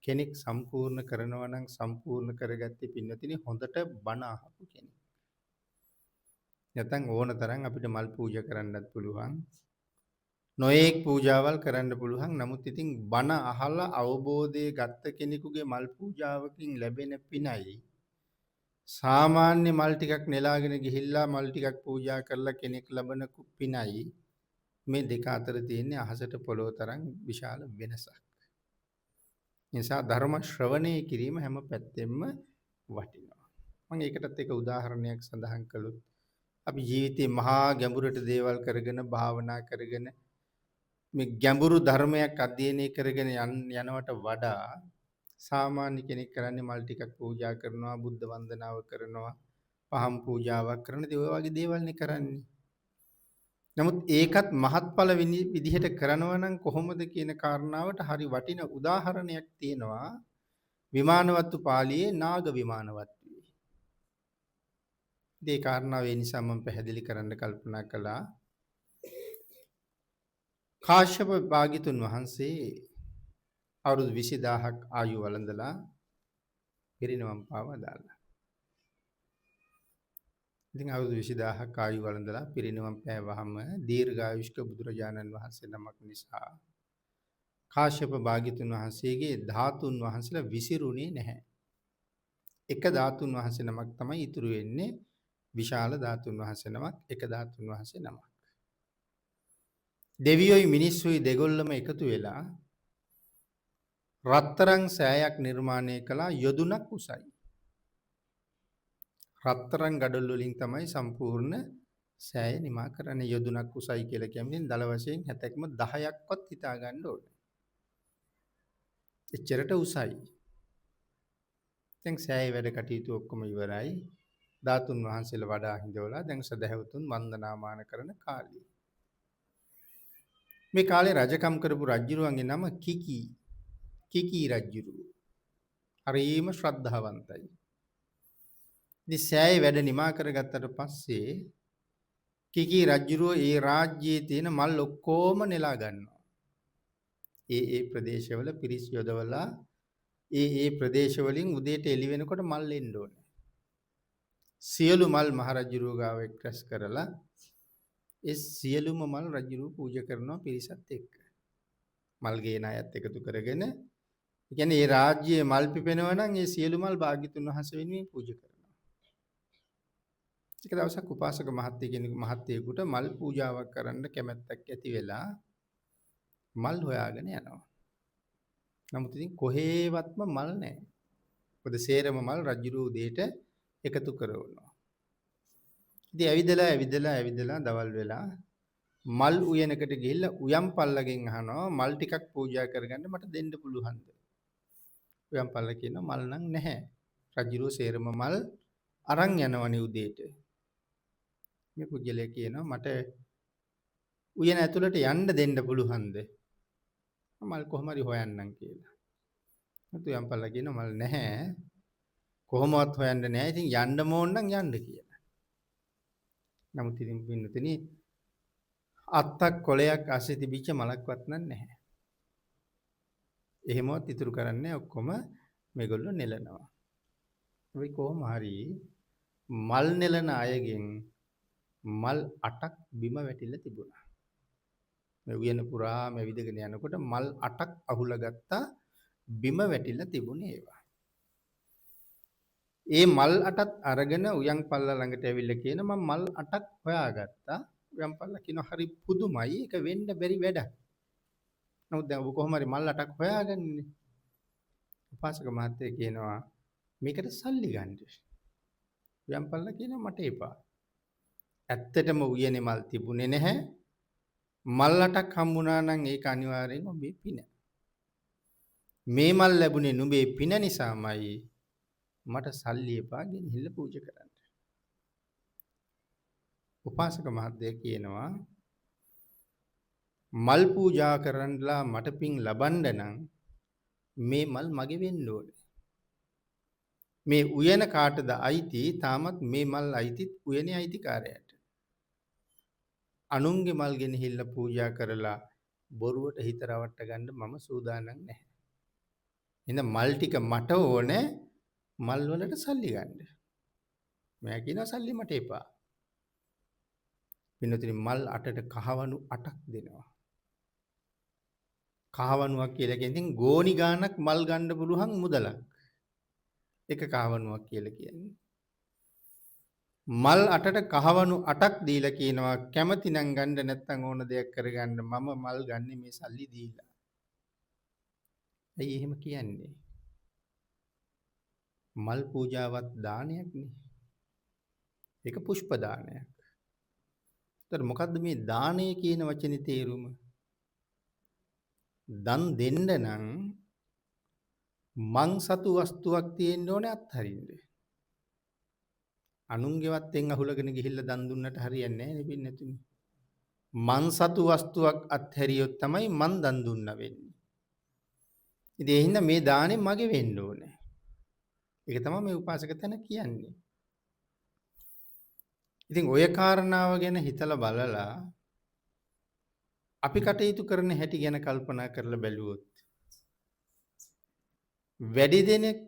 කෙනෙක් සම්පූර්ණ කරනවා නම් සම්පූර්ණ කරගත්තේ පින්නතිනේ හොඳට බණ අහපු කෙනෙක්. නැත්නම් ඕන තරම් අපිට මල් පූජා කරන්නත් පුළුවන්. නොඑක් පූජාවල් කරන්න පුළුවන්. නමුත් ඉතින් බණ අහලා අවබෝධය ගත්ත කෙනෙකුගේ මල් පූජාවකින් ලැබෙන පිනයි සාමාන්‍ය මල් ටිකක් නෙලාගෙන ගිහිල්ලා මල් ටිකක් පූජා කරලා කෙනෙක් ලබන පිනයි මේ දෙක අතර තියෙන අහසට පොළොව තරම් විශාල වෙනසක්. නිසා ධර්ම ශ්‍රවණය කිරීම හැම පැත්තෙම වටිනවා. මම ඒකටත් එක උදාහරණයක් සඳහන් කළොත් අපි ජීවිතේ මහා ගැඹුරට දේවල් කරගෙන භාවනා කරගෙන මේ ගැඹුරු ධර්මයක් අධ්‍යයනය කරගෙන යනවට වඩා සාමාන්‍ය කෙනෙක් කරන්නේ මල් ටිකක් පූජා කරනවා, බුද්ධ වන්දනාව කරනවා, පහන් පූජාවක් කරන දේ ඔය වගේ දේවල් නේ කරන්නේ. නමුත් ඒකත් මහත්ඵල විදිහට කරනවා නම් කොහොමද කියන කාරණාවට හරි වටින උදාහරණයක් තියෙනවා විමානවත්තු පාළියේ නාග විමානවත්තුවේ. මේ කාරණාව ඒ නිසා මම පැහැදිලි කරන්න කල්පනා කළා. කාශ්‍යප භාග්‍යතුන් වහන්සේ අවුරුදු 20000ක් ආයු වළඳලා පිරිනවම් පාවා දාලා. ඉතින් අවුරුදු 20000ක් ආයු වළඳලා පිරිනවම් පෑවහම දීර්ඝායුෂ්ක බුදුරජාණන් වහන්සේ නමක් නිසා කාශ්‍යප භාග්‍යතුන් වහන්සේගේ ධාතුන් වහන්සේලා විසිරුණේ නැහැ. එක ධාතුන් වහන්සේ නමක් තමයි ඉතුරු වෙන්නේ. විශාල ධාතුන් වහන්සේ නමක්, එක ධාතුන් වහන්සේ නමක්. දෙවියෝයි මිනිස්සුයි දෙගොල්ලම එකතු වෙලා රත්තරන් සෑයක් නිර්මාණය කළා යොදුනක් උසයි. රත්තරන් ගඩොල් වලින් තමයි සම්පූර්ණ සෑය නිමා කරන්නේ යොදුනක් උසයි කියලා කියන්නේ දල වශයෙන් 70ක්ම 10ක්වත් හිතා ගන්න ඕනේ. එච්චරට උසයි. දැන් සෑය වැඩ කටයුතු ඔක්කොම ඉවරයි. ධාතුන් වහන්සේලා වඩා හිඳවලා දැන් සදහැවතුන් වන්දනාමාන කරන කාලය. මේ කාලේ රජකම් කරපු රජුරුවන්ගේ නම කිකි රජුරුව. හරිම ශ්‍රද්ධාවන්තයි. ඉතින් සෑය වැඩ නිමා කරගත්තට පස්සේ කිකි රජුරුව ඒ රාජ්‍යයේ තියෙන මල් ඔක්කොම නෙලා ගන්නවා. ඒ ප්‍රදේශවල පිරිස් යොදවලා ඒ ප්‍රදේශවලින් උදේට එළි වෙනකොට මල් එන්න ඕනේ. සියලු මල් මහරජුරුව ගාව එක්රැස් කරලා ඒ සියලුම මල් රජුරුව පූජා කරනවා පිරිසත් එක්ක. මල් ගේන අයත් එකතු කරගෙන ඒ කියන්නේ ඒ රාජ්‍යයේ මල් පිපෙනවා නම් ඒ සියලු මල් භාග්‍යතුන් වහන්සේ වෙනුවෙන් පූජා කරනවා. එක දවසක් උපාසක මහත්තයෙකුට මල් පූජාවක් කරන්න කැමැත්තක් ඇති වෙලා මල් හොයාගෙන යනවා. නමුත් ඉතින් කොහේවත්ම මල් නැහැ. මොකද සේරම මල් රජුරුව උදේට එකතු කරවනවා. ඉතින් ඇවිදලා දවල් වෙලා මල් උයනකට ගිහිල්ලා උයන් පල්ලගෙන් අහනවා මල් ටිකක් පූජා කරගන්න මට දෙන්න පුළුවන්ද? උයන් පල්ල කියනවා මල් නම් නැහැ. රජුරුව සේරම මල් අරන් යනවනේ උදේට. මේ පුජ්‍යලයා කියනවා මට උයන ඇතුළට යන්න දෙන්න පුළුවන්ද? මල් කොහොම හරි හොයන්නම් කියලා. උයන් පල්ල කියනවා මල් නැහැ. කොහොමවත් හොයන්න නැහැ. ඉතින් යන්න ඕන නම් යන්න කියලා. නමුත් ඉතින් පින්නතනේ අත්තක් කොලයක් අස්සේ තිබිච්ච මලක්වත් නැහැ. එහෙමවත් ඉතුරු කරන්නේ ඔක්කොම මේගොල්ලෝ නෙලනවා. අපි කොහොම හරි මල් නෙලන අයගෙන් මල් 8ක් බිම වැටිලා තිබුණා. මේ උයන පුරාම ඇවිදගෙන යනකොට මල් 8ක් අහුලා ගත්තා බිම වැටිලා තිබුණේ ඒවා. ඒ මල් 8ත් අරගෙන උයන් පල්ලා ළඟට ඇවිල්ලා කියන මම මල් 8ක් හොයාගත්තා. උයන් පල්ලා කියනවා හරි පුදුමයි ඒක වෙන්න බැරි වැඩක්. නමුත් දැන් ඔබ කොහොම හරි මල් 8ක් හොයාගන්නේ. උපාසක මහත්තයා කියනවා මේකට සල්ලි ගන්න. උයන් පල්ලා කියනවා මට එපා. ඇත්තටම උයනේ මල් තිබුණේ නැහැ. මල් 8ක් හම්බුණා නම් ඒක අනිවාර්යෙන් ඔබේ පින. මේ මල් ලැබුණේ නුඹේ පින නිසාමයි. මට සල්ලි එපා ගෙනහිල්ල පූජා කරන්න. උපාසක මහත්තයා කියනවා මල් පූජා කරන්නලා මට පින් ලබන්න නම් මේ මල් මගේ වෙන්න ඕනේ. මේ උයන කාටද අයිති? තාමත් මේ මල් අයිතිත් උයනේ අයිතිකාරයාට. අනුන්ගේ මල් ගෙනහිල්ල පූජා කරලා බොරුවට හිත රවට්ට ගන්න මම සූදානම් නැහැ. එහෙනම් මල් ටික මට ඕනේ මල් වලට සල්ලි ගන්න. මම කියනවා සල්ලි මට එපා. පින්නතුනි මල් 8ට කහවණු 8ක් දෙනවා. කහවණුවක් කියලා කියන්නේ ගෝණි ගානක් මල් ගන්න පුළුවන් මුදලක්. එක කහවණුවක් කියලා කියන්නේ. මල් 8ට කහවණු 8ක් දීලා කියනවා කැමති නම් ගන්න නැත්නම් ඕන දෙයක් කරගන්න මම මල් ගන්න මේ සල්ලි දීලා. ඇයි එහෙම කියන්නේ? මල් පූජාවත් දානයක් නේ. ඒක පුෂ්ප දානයක්. ඒතර මොකද්ද මේ දානය කියන වචනේ තේරුම? දන් දෙන්න නම් මං සතු වස්තුවක් තියෙන්න ඕනේ අත්හරින්න. අනුන්ගේවත් අහුලගෙන ගිහිල්ලා දන් දුන්නට හරියන්නේ නැහැ නේ පින්නතුනි. මං සතු වස්තුවක් අත්හැරියොත් තමයි මං දන් දුන්නා වෙන්නේ. ඉතින් ඒ හින්දා මේ දාණය මගේ වෙන්න ඕනේ. ඒක තමයි මේ උපාසක තැන කියන්නේ. ඉතින් ඔය කාරණාව ගැන හිතලා බලලා අපි කටයුතු කරන හැටි ගැන කල්පනා කරලා බැලුවොත් වැඩි දෙනෙක්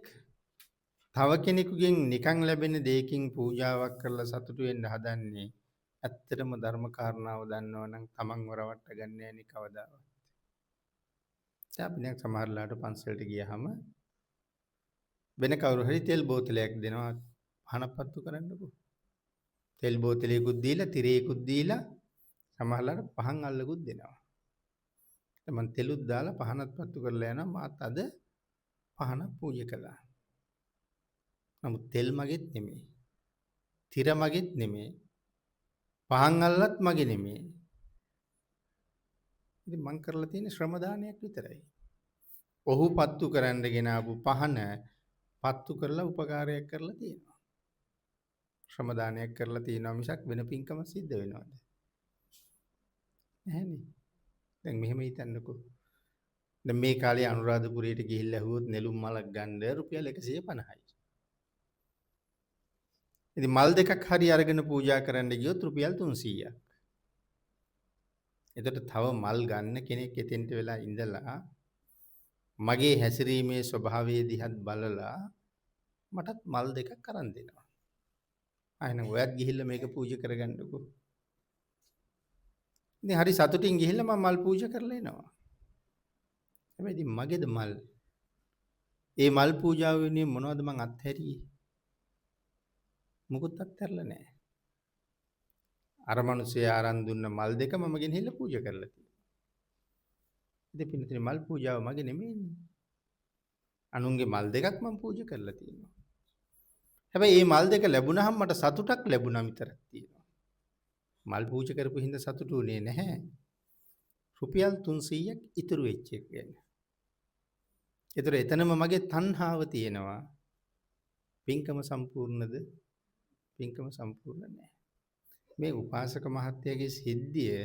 තව කෙනෙකුගෙන් නිකන් ලැබෙන දෙයකින් පූජාවක් කරලා සතුටු වෙන්න හදන්නේ ඇත්තටම ධර්ම කාරණාව දන්නවනම් තමන්ව රවට්ට ගන්න නෑනේ කවදාවත්. අපි දැන් සමහරලාට පන්සලට ගියාම වෙන කවුරු හරි තෙල් බෝතලයක් දෙනවා පහනක් පත්තු කරන්නකෝ. තෙල් බෝතලයකුත් දීලා තිරයකුත් දීලා සමහරලාට පහන් අල්ලකුත් දෙනවා. මම තෙලුත් දාලා පහනත් පත්තු කරලා යනවා මාත් අද පහන පූජා කළා. නමුත් තෙල් මගෙත් නෙමෙයි. තිර මගෙත් නෙමෙයි. පහන් අල්ලත් මගේ නෙමෙයි. ඉතින් මං කරලා තියෙන්නේ ශ්‍රම දානයක් විතරයි. ඔහු පත්තු කරන්න ගෙන ආපු පහන පත්තු කරලා උපකාරයක් කරලා තියෙනවා. ශ්‍රම දානයක් කරලා තියෙනවා මිසක් වෙන පින්කම සිද්ධ වෙනවද? නැහැනේ. දැන් මෙහෙම හිතන්නකෝ. දැන් මේ කාලේ අනුරාධපුරයට ගිහිල්ලා ඇහුවොත් නෙළුම් මලක් ගන්න රුපියල් 150යි. ඉතින් මල් දෙකක් හරි අරගෙන පූජා කරන්න ගියොත් රුපියල් 300ක්. එතකොට තව මල් ගන්න කෙනෙක් එතෙන්ට වෙලා ඉඳලා මගේ හැසිරීමේ ස්වභාවය දිහත් බලලා මටත් මල් දෙකක් අරන් දෙනවා. ආයෙනම් ඔයත් ගිහිල්ලා මේක පූජා කරගන්නකෝ. ඉතින් හරි සතුටින් ගිහිල්ලා මම මල් පූජා කරලා එනවා. හැබැයි ඉතින් මගේද මල්? ඒ මල් පූජාව වෙනුවෙන් මොනවද මං අත්හැරියේ? මොකුත් අත්හැරලා නැහැ. අර මිනිස්සයා අරන් දුන්න මල් දෙක මම ගෙනහිල්ලා පූජා කරලා තියෙනවා. ඉතින් පින්නතේ මල් පූජාව මගේ නෙමෙයිනේ. අනුන්ගේ මල් දෙකක් මම පූජා කරලා තියෙනවා. හැබැයි මේ මල් දෙක ලැබුණාම මට සතුටක් ලැබුණා විතරක් තියෙනවා. මල් පූජා කරපු හින්දා සතුටු වෙන්නේ නැහැ. රුපියල් 300ක් ඉතුරු වෙච්ච එක ගැන. ඒතර එතනම මගේ තණ්හාව තියෙනවා. පින්කම සම්පූර්ණද? පින්කම සම්පූර්ණ නැහැ. මේ උපාසක මහත්තයාගේ සිද්ධිය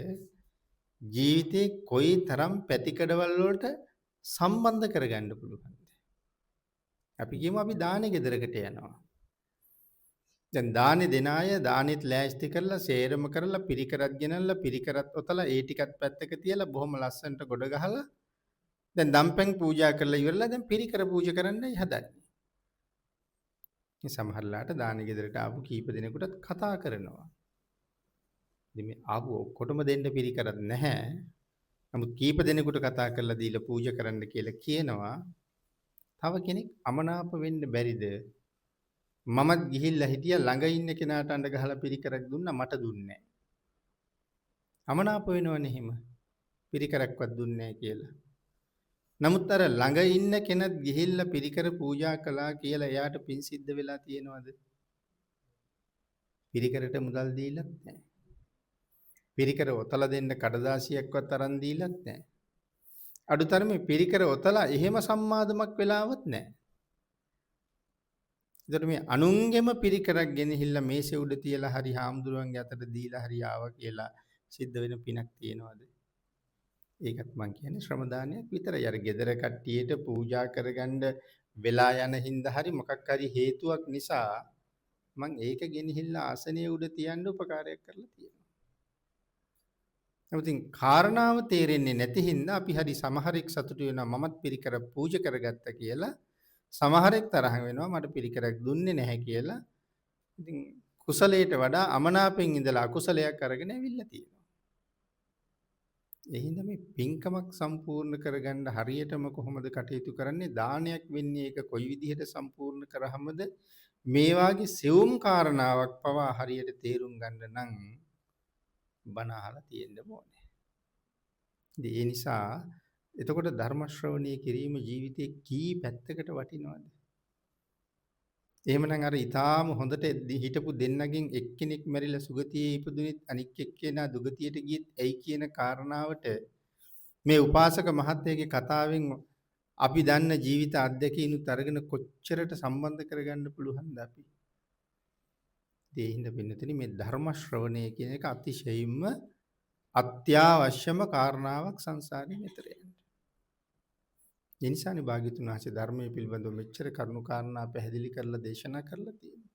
ජීවිතේ කොයි තරම් පැතිකඩවල් වලට සම්බන්ධ කරගන්න පුළුවන්ද? අපි කියමු අපි දානේ ගෙදරකට යනවා. දැන් දානේ දෙන අය දානෙත් ලෑස්ති කරලා සේරම කරලා පිරිකරත් ගෙනල්ලා පිරිකරත් ඔතලා ඒ ටිකත් පැත්තක තියලා බොහොම ලස්සනට ගොඩ ගහලා දැන් දම්පැන් පූජා කරලා ඉවරලා දැන් පිරිකර පූජා කරන්නයි හදන්නේ. මේ සමහරලාට දානේ ගෙදරට ආපු කීප දෙනෙකුටත් කතා කරනවා. ඉතින් මේ ආපු ඔක්කොටම දෙන්න පිරිකරත් නැහැ. නමුත් කීප දෙනෙකුට කතා කරලා දීලා පූජා කරන්න කියලා කියනවා. තව කෙනෙක් අමනාප වෙන්න බැරිද? මමත් ගිහිල්ලා හිටියා ළඟ ඉන්න කෙනාට අඬ ගහලා පිරිකරක් දුන්නා මට දුන්නේ නැහැ. අමනාප වෙනවනේ එහෙම. පිරිකරක්වත් දුන්නේ නැහැ කියලා. නමුත් අර ළඟ ඉන්න කෙනත් ගිහිල්ලා පිරිකර පූජා කළා කියලා එයාට පින් සිද්ධ වෙලා තියෙනවද? පිරිකරට මුදල් දීලත් නැහැ. පිරිකර ඔතලා දෙන්න කඩදාසියක්වත් අරන් දීලත් නැහැ. අඩුතරමේ පිරිකර ඔතලා එහෙම සම්මාදමක් වෙලාවත් නැහැ. ඒකට මේ අනුන්ගෙම පිරිකරක් ගෙනහිල්ලා මේසෙ උඩ තියලා හරි හාමුදුරුවන්ගේ අතට දීලා හරි ආවා කියලා සිද්ධ වෙන පිනක් තියනවද? ඒකත් මං කියන්නේ ශ්‍රම දානයක් විතරයි. අර gedara කට්ටියට පූජා කරගන්න වෙලා යන හින්දා හරි මොකක් හරි හේතුවක් නිසා මං ඒක ගෙනහිල්ලා ආසනයේ උඩ තියන්න උපකාරයක් කරලා තියෙනවා. නමුත් කාරණාව තේරෙන්නේ නැති හින්දා අපි හරි සමහරෙක් සතුටු වෙනවා මමත් පිරිකර පූජා කරගත්තා කියලා. සමහරෙක් තරහ වෙනවා මට පිරිකරක් දුන්නේ නැහැ කියලා. ඉතින් කුසලයට වඩා අමනාපෙන් ඉඳලා අකුසලයක් අරගෙන ඇවිල්ලා තියෙනවා. ඒ හින්දා මේ පින්කමක් සම්පූර්ණ කරගන්න හරියටම කොහොමද කටයුතු කරන්නේ? දානයක් වෙන්නේ ඒක කොයි විදිහට සම්පූර්ණ කරාමද? මේ වාගේ සියුම් කාරණාවක් පවා හරියට තේරුම් ගන්න නම් බණ අහලා තියෙන්න ඕනේ. ඉතින් ඒ නිසා එතකොට ධර්ම ශ්‍රවණය කිරීම ජීවිතේ කී පැත්තකට වටිනවද? එහෙමනම් අර ඊටාම හොඳට හිටපු දෙන්නගෙන් එක්කෙනෙක් මැරිලා සුගතියේ ඉපදුනෙත් අනික් එක්කෙනා දුගතියට ගියෙත් ඇයි කියන කාරණාවට මේ උපාසක මහත්තයාගේ කතාවෙන් අපි දන්න ජීවිත අත්දැකීනුත් අරගෙන කොච්චරට සම්බන්ධ කරගන්න පුළුවන්ද අපි? ඒ හින්දා පින්නතුනි මේ ධර්ම ශ්‍රවණය කියන එක අතිශයින්ම අත්‍යවශ්‍යම කාරණාවක් සංසාරේ මෙතර යන්න. ඒ නිසානේ භාග්‍යතුන් වහන්සේ ධර්මයේ පිළිබඳව මෙච්චර කරුණු කාරණා පැහැදිලි කරලා දේශනා කරලා තියෙන්නේ.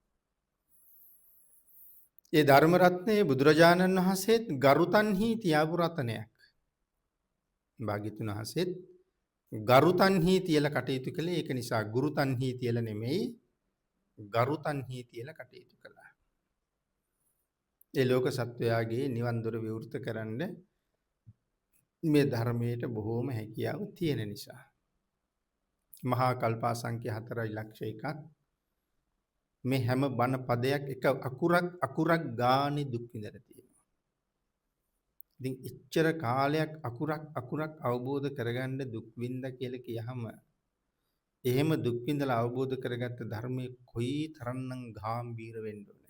ඒ ධර්ම රත්නයේ බුදුරජාණන් වහන්සේත් ගරුතන්හි තියාපු රතනයක්. භාග්‍යතුන් වහන්සේත් ගරුතන්හි තියලා කටයුතු කළේ ඒක නිසා ගුරුතන්හි තියලා නෙමෙයි ගරුතන්හි තියලා කටයුතු කළා. ඒ ලෝක සත්වයාගේ නිවන් දොර විවෘත කරන්න මේ ධර්මයට බොහෝම හැකියාව තියෙන නිසා. මහා කල්පාසංඛ්‍ය 4,00,000 එකක් මේ හැම බණ පදයක් එක අකුරක් ගානේ දුක් විඳලා තියෙනවා. ඉතින් එච්චර කාලයක් අකුරක් අවබෝධ කරගන්න දුක් විඳ කියලා කියහම එහෙම දුක් විඳලා අවබෝධ කරගත්ත ධර්මයේ කොයි තරම්නම් ගාම්භීර වෙන්න ඕනද?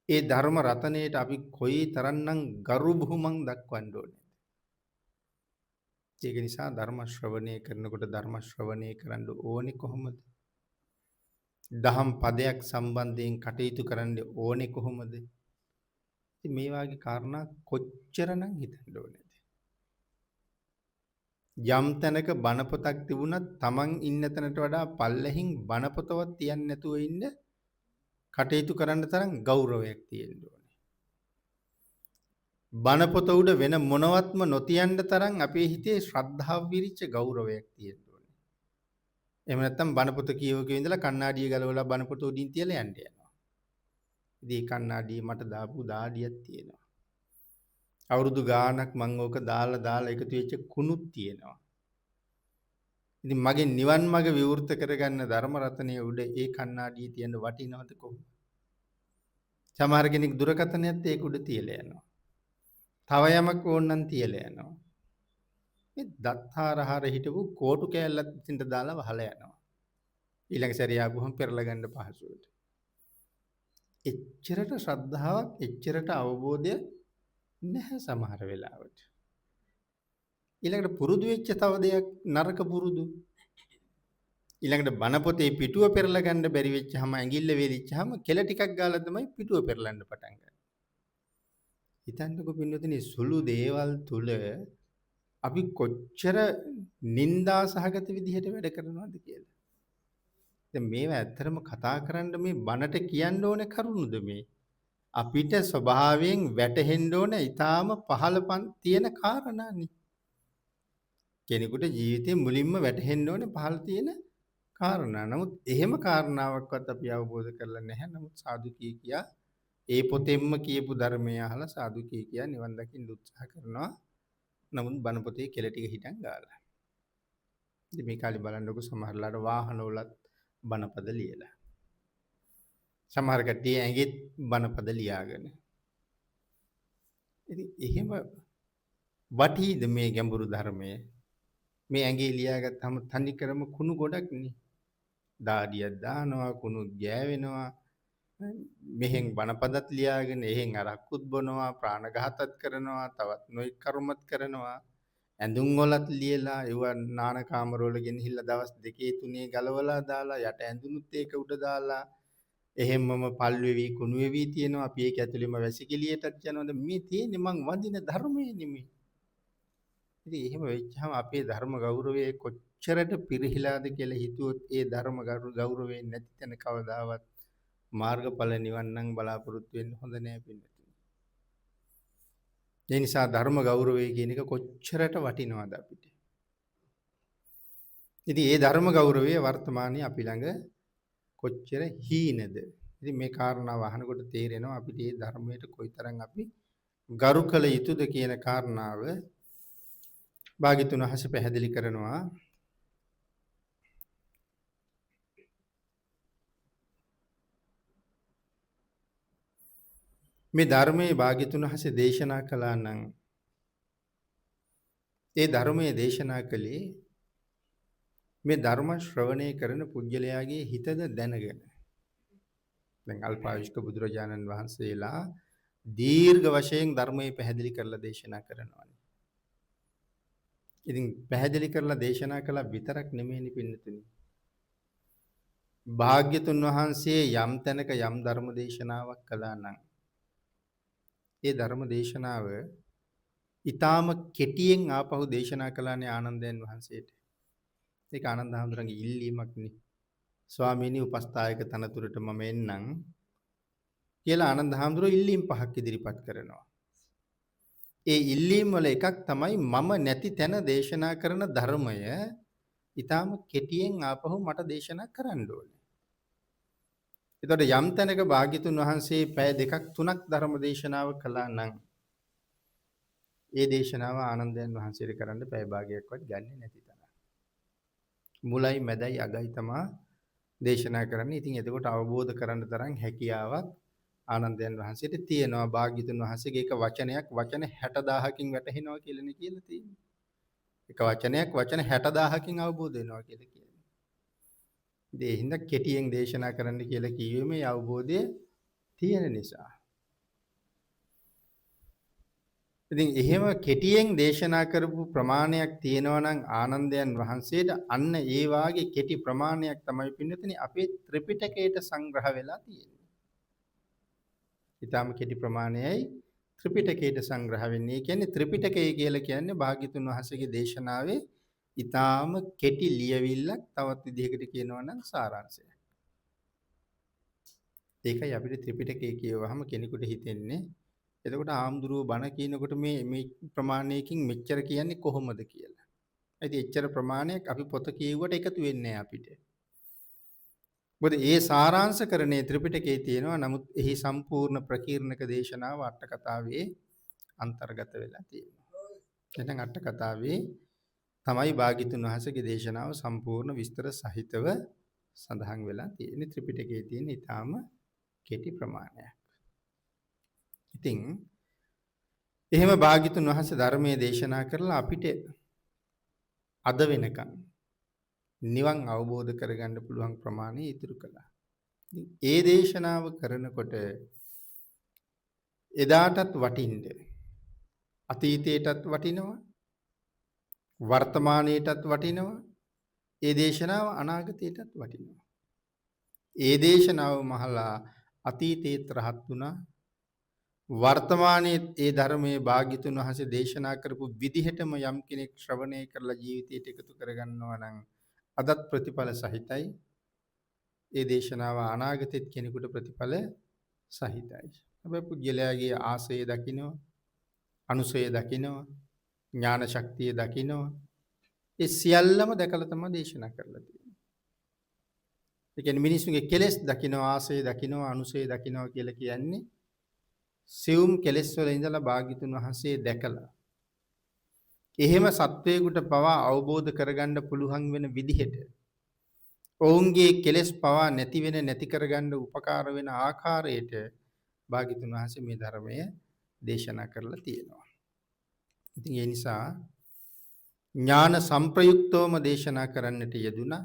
ඒ ධර්ම රතනයේට අපි කොයි තරම්නම් ගරු බුහුමන් දක්වන්න ඕනේ. ඒක නිසා ධර්ම ශ්‍රවණය කරනකොට ධර්ම ශ්‍රවණය කරන්න ඕනේ කොහොමද? දහම් පදයක් සම්බන්ධයෙන් කටයුතු කරන්න ඕනේ කොහොමද? ඉතින් මේ වාගේ කාරණා කොච්චරනම් හිතන්න ඕනේද? යම් තැනක බණපොතක් තිබුණත් Taman ඉන්න තැනට වඩා පල්ලෙහින් බණපොතවත් තියන්නේ නැතුව ඉන්න කටයුතු කරන්න තරම් ගෞරවයක් තියෙන්න ඕනේ. බණපොත උඩ වෙන මොනවත්ම නොතියන්න තරම් අපේ හිතේ ශ්‍රද්ධාව විරිච්ච ගෞරවයක් තියෙන්න ඕනේ. එහෙම නැත්නම් බණපොත කියවක ඉඳලා කණ්ණාඩිය ගලවලා බණපොත උඩින් තියලා යන්න යනවා. ඉතින් ඒ කණ්ණාඩියේ මට දාපු දාඩියක් තියෙනවා. අවුරුදු ගාණක් මම ඕක දාලා එකතු වෙච්ච කුණුත් තියෙනවා. ඉතින් මගේ නිවන් මඟ විවෘත කරගන්න ධර්ම රත්නයේ උඩ ඒ කණ්ණාඩියේ තියෙන වටිනවද කොහොමද? සමහර කෙනෙක් දුරකථනයත් ඒක උඩ තියලා යනවා. තව යමක් ඕනනම් තියලා යනවා. මේ දත්හාරහාර හිටපු කෝටු කෑල්ලක් තින්ට දාලා වහලා යනවා. ඊළඟ සැරේ ආපුවම පෙරලා ගන්න පහසුවට. එච්චරට ශ්‍රද්ධාවක්, එච්චරට අවබෝධය නැහැ සමහර වෙලාවට. ඊළඟට පුරුදු වෙච්ච තව දෙයක් නරක පුරුදු. ඊළඟට බණ පොතේ පිටුව පෙරලා ගන්න බැරි වෙච්චාම ඇඟිල්ල වේලිච්චාම කෙල ටිකක් ගාලා තමයි පිටුව පෙරලන්න පටන් ගන්නේ. හිතන්නකො පින්වතුනි සුළු දේවල් තුල අපි කොච්චර නිന്ദා සහගත විදිහට වැඩ කරනවද කියලා. දැන් මේවා ඇත්තරම කතා කරන්න මේ බණට කියන්න ඕනේ කරුණුද මේ? අපිට ස්වභාවයෙන් වැටහෙන්න ඕන ඊටාම පහළපන් තියෙන කාරණානේ. කෙනෙකුට ජීවිතේ මුලින්ම වැටහෙන්න ඕනේ පහළ තියෙන කාරණා. නමුත් එහෙම කාරණාවක්වත් අපි අවබෝධ කරලා නැහැ. නමුත් සාදු කියා ඒ පොතෙන්ම කියපු ධර්මය අහලා සාදු කියා නිවන් දකින්න උත්සාහ කරනවා. නමුත් බණ පොතේ කෙල ටික හිටන් ගාලා. ඉතින් මේ කාලේ බලන්නකො සමහරලාට වාහනවලත් බණපද ලියලා. සමහර කට්ටිය ඇඟෙත් බණපද ලියාගෙන. ඉතින් එහෙම වටීද මේ ගැඹුරු ධර්මය? මේ ඇඟේ ලියාගත්තාම තනි කරම කුණු ගොඩක් නේ. දාඩියක් දානවා, කුණු ගෑවෙනවා. මෙහෙන් බණපදත් ලියාගෙන එහෙන් අරක්කුත් බොනවා, ප්‍රාණඝාතත් කරනවා, තවත් නොයෙක් කර්මත් කරනවා. ඇඳුම් වලත් ලියලා ඒව නාන කාමරවල ගෙනහිල්ලා දවස් 2 3 ගලවලා දාලා යට ඇඳුනුත් ඒක උඩ දාලා එහෙම්මම පල් වෙවි කුණු වෙවි තියෙනවා. අපි ඒක ඇතුළෙම වැසිකිළියටත් යනවා. මේ තියෙන්නේ මං වඳින ධර්මයේ නෙමෙයි. ඉතින් එහෙම වෙච්චාම අපේ ධර්ම ගෞරවය කොච්චරට පිරිහිලාද කියලා හිතුවොත් ඒ ධර්ම ගෞරවයෙන් නැති තැන කවදාවත් මාර්ගඵල නිවන් නම් බලාපොරොත්තු වෙන්න හොඳ නෑ පින්නතුනි. ඒ නිසා ධර්ම ගෞරවය කියන එක කොච්චරට වටිනවද අපිට. ඉතින් ඒ ධර්ම ගෞරවය වර්තමානයේ අපි ළඟ කොච්චර හීනද. ඉතින් මේ කාරණාව අහනකොට තේරෙනවා අපිට මේ ධර්මයට කොයිතරම් අපි ගරු කළ යුතුද කියන කාරණාව භාග්‍යතුන් වහන්සේ පැහැදිලි කරනවා. මේ ධර්මයේ භාග්‍යතුන් වහන්සේ දේශනා කළා නම් ඒ ධර්මයේ දේශනා කළේ මේ ධර්ම ශ්‍රවණය කරන පුජ්‍යලයාගේ හිතද දැනගෙන. දැන් අල්පායුෂ්ක බුදුරජාණන් වහන්සේලා දීර්ඝ වශයෙන් ධර්මයේ පැහැදිලි කරලා දේශනා කරනවා. ඉතින් පැහැදිලි කරලා දේශනා කළා විතරක් නෙමෙයිනි පින්නතුනි. භාග්‍යතුන් වහන්සේ යම් තැනක යම් ධර්ම දේශනාවක් කළා නම් ඒ ධර්ම දේශනාව ඊටාම කෙටියෙන් ආපහු දේශනා කළානේ ආනන්දයන් වහන්සේට. ඒක ආනන්ද හැඳුනගේ ඉල්ලීමක් නේ. ස්වාමීනි උපස්ථායක තනතුරට මම එන්නම් කියලා ආනන්ද හැඳුනෝ ඉල්ලීම් පහක් ඉදිරිපත් කරනවා. ඒ ඉල්ලීම් වල එකක් තමයි මම නැති තැන දේශනා කරන ධර්මය ඊටාම කෙටියෙන් ආපහු මට දේශනා කරන්න ඕනේ. එතකොට යම් තැනක භාග්‍යතුන් වහන්සේ පැය 2ක් 3ක් ධර්ම දේශනාව කළා නම් ඒ දේශනාව ආනන්දයන් වහන්සේට කරන්න පැය භාගයක්වත් ගන්නෙ නැති තරම්. මුලයි මැදයි අගයි තමා දේශනා කරන්නේ. ඉතින් එතකොට අවබෝධ කරන්න තරම් හැකියාවක් ආනන්දයන් වහන්සේට තියෙනවා. භාග්‍යතුන් වහන්සේගේ එක වචනයක් වචන 60000කින් වැටහෙනවා කියලානේ කියලා තියෙන්නේ. එක වචනයක් වචන 60000කින් අවබෝධ වෙනවා කියලා කියන්නේ. ඒ හින්දා කෙටියෙන් දේශනා කරන්න කියලා කිව්වේ මේ අවබෝධය තියෙන නිසා. ඉතින් එහෙම කෙටියෙන් දේශනා කරපු ප්‍රමාණයක් තියෙනවා නම් ආනන්දයන් වහන්සේට අන්න ඒ වාගේ කෙටි ප්‍රමාණයක් තමයි පින්නතනි අපේ ත්‍රිපිටකයට සංග්‍රහ වෙලා තියෙන්නේ. ඊටාම කෙටි ප්‍රමාණයයි ත්‍රිපිටකයට සංග්‍රහ වෙන්නේ. ඒ කියන්නේ ත්‍රිපිටකය කියලා කියන්නේ භාග්‍යතුන් වහන්සේගේ දේශනාවේ ඊටාම කෙටි ලියවිල්ලක්, තවත් විදිහකට කියනවා නම් සාරාංශය. ඒකයි අපිට ත්‍රිපිටකය කියවහම කෙනෙකුට හිතෙන්නේ එතකොට ආම්දුරුව බණ කියනකොට මේ ප්‍රමාණයකින් මෙච්චර කියන්නේ කොහොමද කියලා. ඉතින් එච්චර ප්‍රමාණයක් අපි පොත කියුවට එකතු වෙන්නේ අපිට. මොකද ඒ සාරාංශකරණයේ ත්‍රිපිටකයේ තියෙනවා. නමුත් එහි සම්පූර්ණ ප්‍රකීර්ණක දේශනාව අට කතාවේ අන්තර්ගත වෙලා තියෙනවා. එහෙනම් අට කතාවේ තමයි භාග්‍යතුන් වහන්සේගේ දේශනාව සම්පූර්ණ විස්තර සහිතව සඳහන් වෙලා තියෙන්නේ. ත්‍රිපිටකයේ තියෙන ඊටාම කෙටි ප්‍රමාණයක්. ඉතින් එහෙම භාග්‍යතුන් වහන්සේ ධර්මයේ දේශනා කරලා අපිට අද වෙනකන් නිවන් අවබෝධ කරගන්න පුළුවන් ප්‍රමාණය ඉතුරු කළා. ඒ දේශනාව කරනකොට එදාටත් වටින්න අතීතයටත් වටිනවා වර්තමානයටත් වටිනවා ඒ දේශනාව අනාගතයටත් වටිනවා. ඒ දේශනාව මහලා අතීතයේත් රහත් වුණා වර්තමානයේ ඒ ධර්මයේ භාග්‍යතුන් වහන්සේ දේශනා කරපු විදිහටම යම් කෙනෙක් ශ්‍රවණය කරලා ජීවිතයට එකතු කරගන්නවා නම් අදත් ප්‍රතිඵල සහිතයි. ඒ දේශනාව අනාගතෙත් කෙනෙකුට ප්‍රතිඵල සහිතයි. හැබැයි පුජ්‍යලයාගේ ආසය දකින්න, අනුසය දකින්න, ඥාන ශක්තිය දකින්න, ඒ සියල්ලම දැකලා තමයි දේශනා කරලා තියෙන්නේ. ඒ කියන්නේ මිනිසුන්ගේ කෙලෙස් දකින්න, ආසය දකින්න, අනුසය දකින්න කියලා කියන්නේ සියුම් කෙලෙස් වල ඉඳලා භාග්‍යතුන් වහන්සේ දැකලා එහෙම සත්වයකට පවා අවබෝධ කරගන්න පුළුවන් වෙන විදිහට ඔවුන්ගේ කෙලෙස් පවා නැති කරගන්න උපකාර වෙන ආකාරයට භාග්‍යතුන් වහන්සේ මේ ධර්මය දේශනා කරලා තියෙනවා. ඉතින් ඒ නිසා ඥාන සංප්‍රයුක්තවම දේශනා කරන්නට යෙදුණා.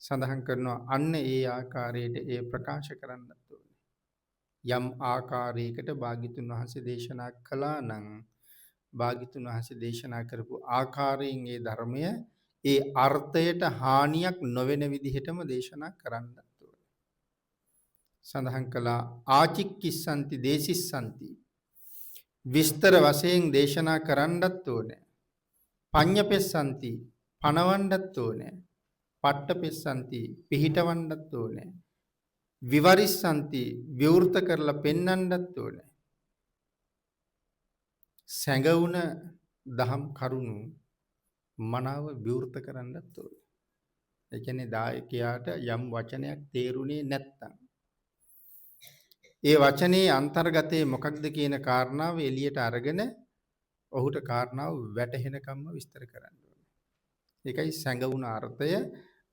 සඳහන් කරනවා අන්න ඒ ආකාරයට ඒ ප්‍රකාශ කරන්නත් ඕනේ. යම් ආකාරයකට භාග්‍යතුන් වහන්සේ දේශනා කළා නම් භාග්‍යතුන් වහන්සේ දේශනා කරපු ආකාරයෙන් ඒ ධර්මය ඒ අර්ථයට හානියක් නොවන විදිහටම දේශනා කරන්නත් ඕනේ. සඳහන් කළා ආචික්කිස්සanti දේසිස්සanti විස්තර වශයෙන් දේශනා කරන්නත් ඕනේ. පඤ්ඤපෙස්සanti පණවන්නත් ඕනේ. පට්ඨපෙස්සanti පිහිටවන්නත් ඕනේ. විවරිස්සanti විවෘත කරලා පෙන්වන්නත් ඕනේ. සැඟවුණ දහම් කරුණු මනාව විවෘත කරන්නත් ඕනේ. ඒ කියන්නේ දායකයාට යම් වචනයක් තේරුනේ නැත්නම් ඒ වචනේ අන්තර්ගතයේ මොකක්ද කියන කාරණාව එළියට අරගෙන ඔහුට කාරණාව වැටහෙනකම්ම විස්තර කරන්න ඕනේ. ඒකයි සැඟවුණ අර්ථය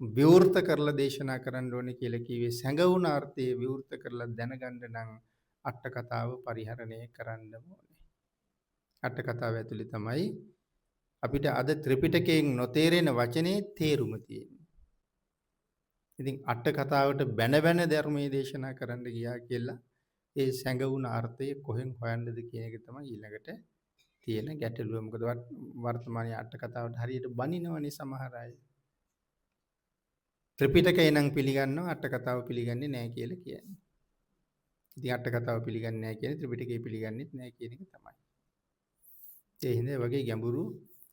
විවෘත කරලා දේශනා කරන්න ඕනේ කියලා කිව්වේ. සැඟවුණ අර්ථය විවෘත කරලා දැනගන්න නම් අට කතාව පරිහරණය කරන්න ඕනේ. අට කතාව ඇතුලේ තමයි අපිට අද ත්‍රිපිටකයෙන් නොතේරෙන වචනේ තේරුම තියෙන්නේ. ඉතින් අට කතාවට බැන ධර්මයේ දේශනා කරන්න ගියා කියලා ඒ සැඟවුණ අර්ථය කොහෙන් හොයන්නද කියන එක තමයි ඊළඟට තියෙන ගැටලුව. මොකද වර්තමානයේ අට කතාවට හරියට බනිනවනේ සමහර අය. ත්‍රිපිටකය නම් පිළිගන්නවා අට කතාව පිළිගන්නේ නැහැ කියලා කියන්නේ. ඉතින් අට කතාව පිළිගන්නේ නැහැ කියන්නේ ත්‍රිපිටකය පිළිගන්නේත් නැහැ කියන එක තමයි. ඒ හින්දා වගේ ගැඹුරු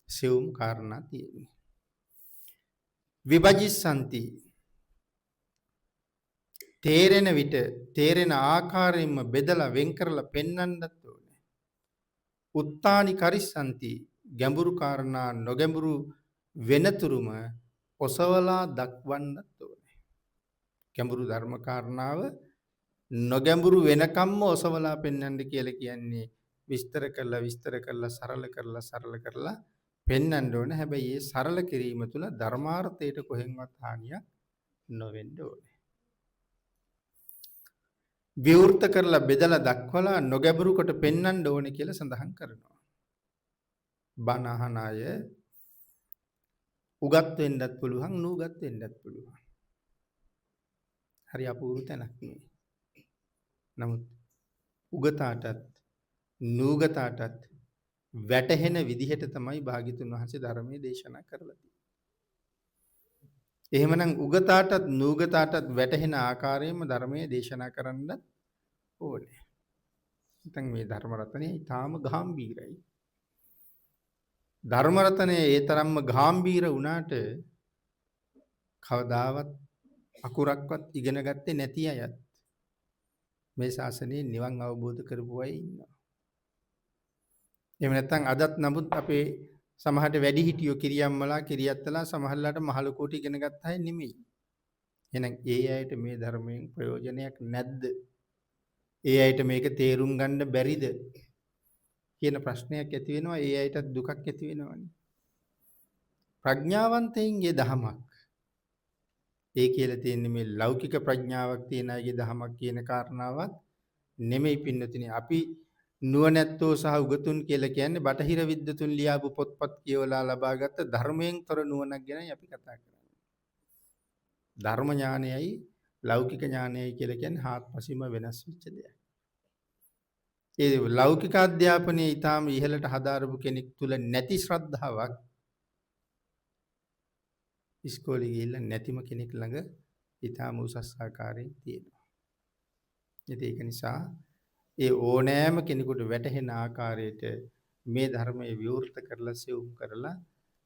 සියුම් කාරණා තියෙන්නේ. විභජිස්සanti තේරෙන විට තේරෙන ආකාරයෙන්ම බෙදලා වෙන් කරලා පෙන්වන්නත් ඕනේ. උත්තානි කරිස්සanti ගැඹුරු කාරණා නොගැඹුරු වෙනතුරුම ඔසවලා දක්වන්නත් ඕනේ. ගැඹුරු ධර්ම කාරණාව නොගැඹුරු වෙනකම්ම ඔසවලා පෙන්වන්න කියලා කියන්නේ විස්තර කරලා සරල කරලා පෙන්වන්න ඕනේ. හැබැයි මේ සරල කිරීම තුළ ධර්මාර්ථයට කොහෙන්වත් හානියක් නොවෙන්න ඕනේ. විවෘත කරලා බෙදලා දක්වලා නොගැඹුරු කොට පෙන්වන්න ඕනේ කියලා සඳහන් කරනවා. බණ අහන අය උගත් වෙන්නත් පුළුවන් නූගත් වෙන්නත් පුළුවන්. හරි අපූර්ව තැනක් නේ. නමුත් උගතාටත් නූගතාටත් වැටහෙන විදිහට තමයි භාග්‍යතුන් වහන්සේ ධර්මයේ දේශනා කරලා තියෙන්නේ. එහෙමනම් උගතාටත් නූගතාටත් වැටහෙන ආකාරයෙන්ම ධර්මයේ දේශනා කරන්න ඕනේ. නැත්නම් මේ ධර්ම රත්නය ඊටාම ගැඹීරයි. ධර්ම රත්නය ඒ තරම්ම ගැඹීර වුණාට කවදාවත් අකුරක්වත් ඉගෙන ගත්තේ නැති අයත් මේ ශාසනයේ නිවන් අවබෝධ කරපු අය ඉන්නවා. එහෙම නැත්නම් අදත් නමුත් අපේ සමහරට වැඩිහිටියෝ කිරියම්මලා කිරියත්තලා සමහරලාට මහලුකෝට ඉගෙන ගත්ත අය නෙමෙයි. එහෙනම් ඒ අයට මේ ධර්මයෙන් ප්‍රයෝජනයක් නැද්ද? ඒ අයට මේක තේරුම් ගන්න බැරිද? කියන ප්‍රශ්නයක් ඇති වෙනවා. ඒ අයටත් දුකක් ඇති වෙනවනේ. ප්‍රඥාවන්තයින්ගේ දහමක්. ඒ කියලා තියෙන්නේ මේ ලෞකික ප්‍රඥාවක් තියෙන අයගේ දහමක් කියන කාරණාවත් නෙමෙයි පින්නතුනි. අපි නුවණැත්තෝ සහ උගතුන් කියලා කියන්නේ බටහිර විද්වතුන් ලියාපු පොත්පත් කියවලා ලබාගත් ධර්මයෙන් තොර නුවණක් ගැනයි අපි කතා කරන්නේ. ධර්ම ඥානයයි ලෞකික ඥානයයි කියලා කියන්නේ හාත්පසින්ම වෙනස් වෙච්ච දෙයක්. ඒ ලෞකික අධ්‍යාපනයේ ඊටාම ඉහළට හදාරපු කෙනෙක් තුල නැති ශ්‍රද්ධාවක් ඉස්කෝලේ ගිහිල්ලා නැතිම කෙනෙක් ළඟ ඊටාම උසස් ආකාරයෙන් තියෙනවා. ඉතින් ඒක නිසා ඒ ඕනෑම කෙනෙකුට වැටහෙන ආකාරයට මේ ධර්මයේ විවෘත කරලා සෙවුම් කරලා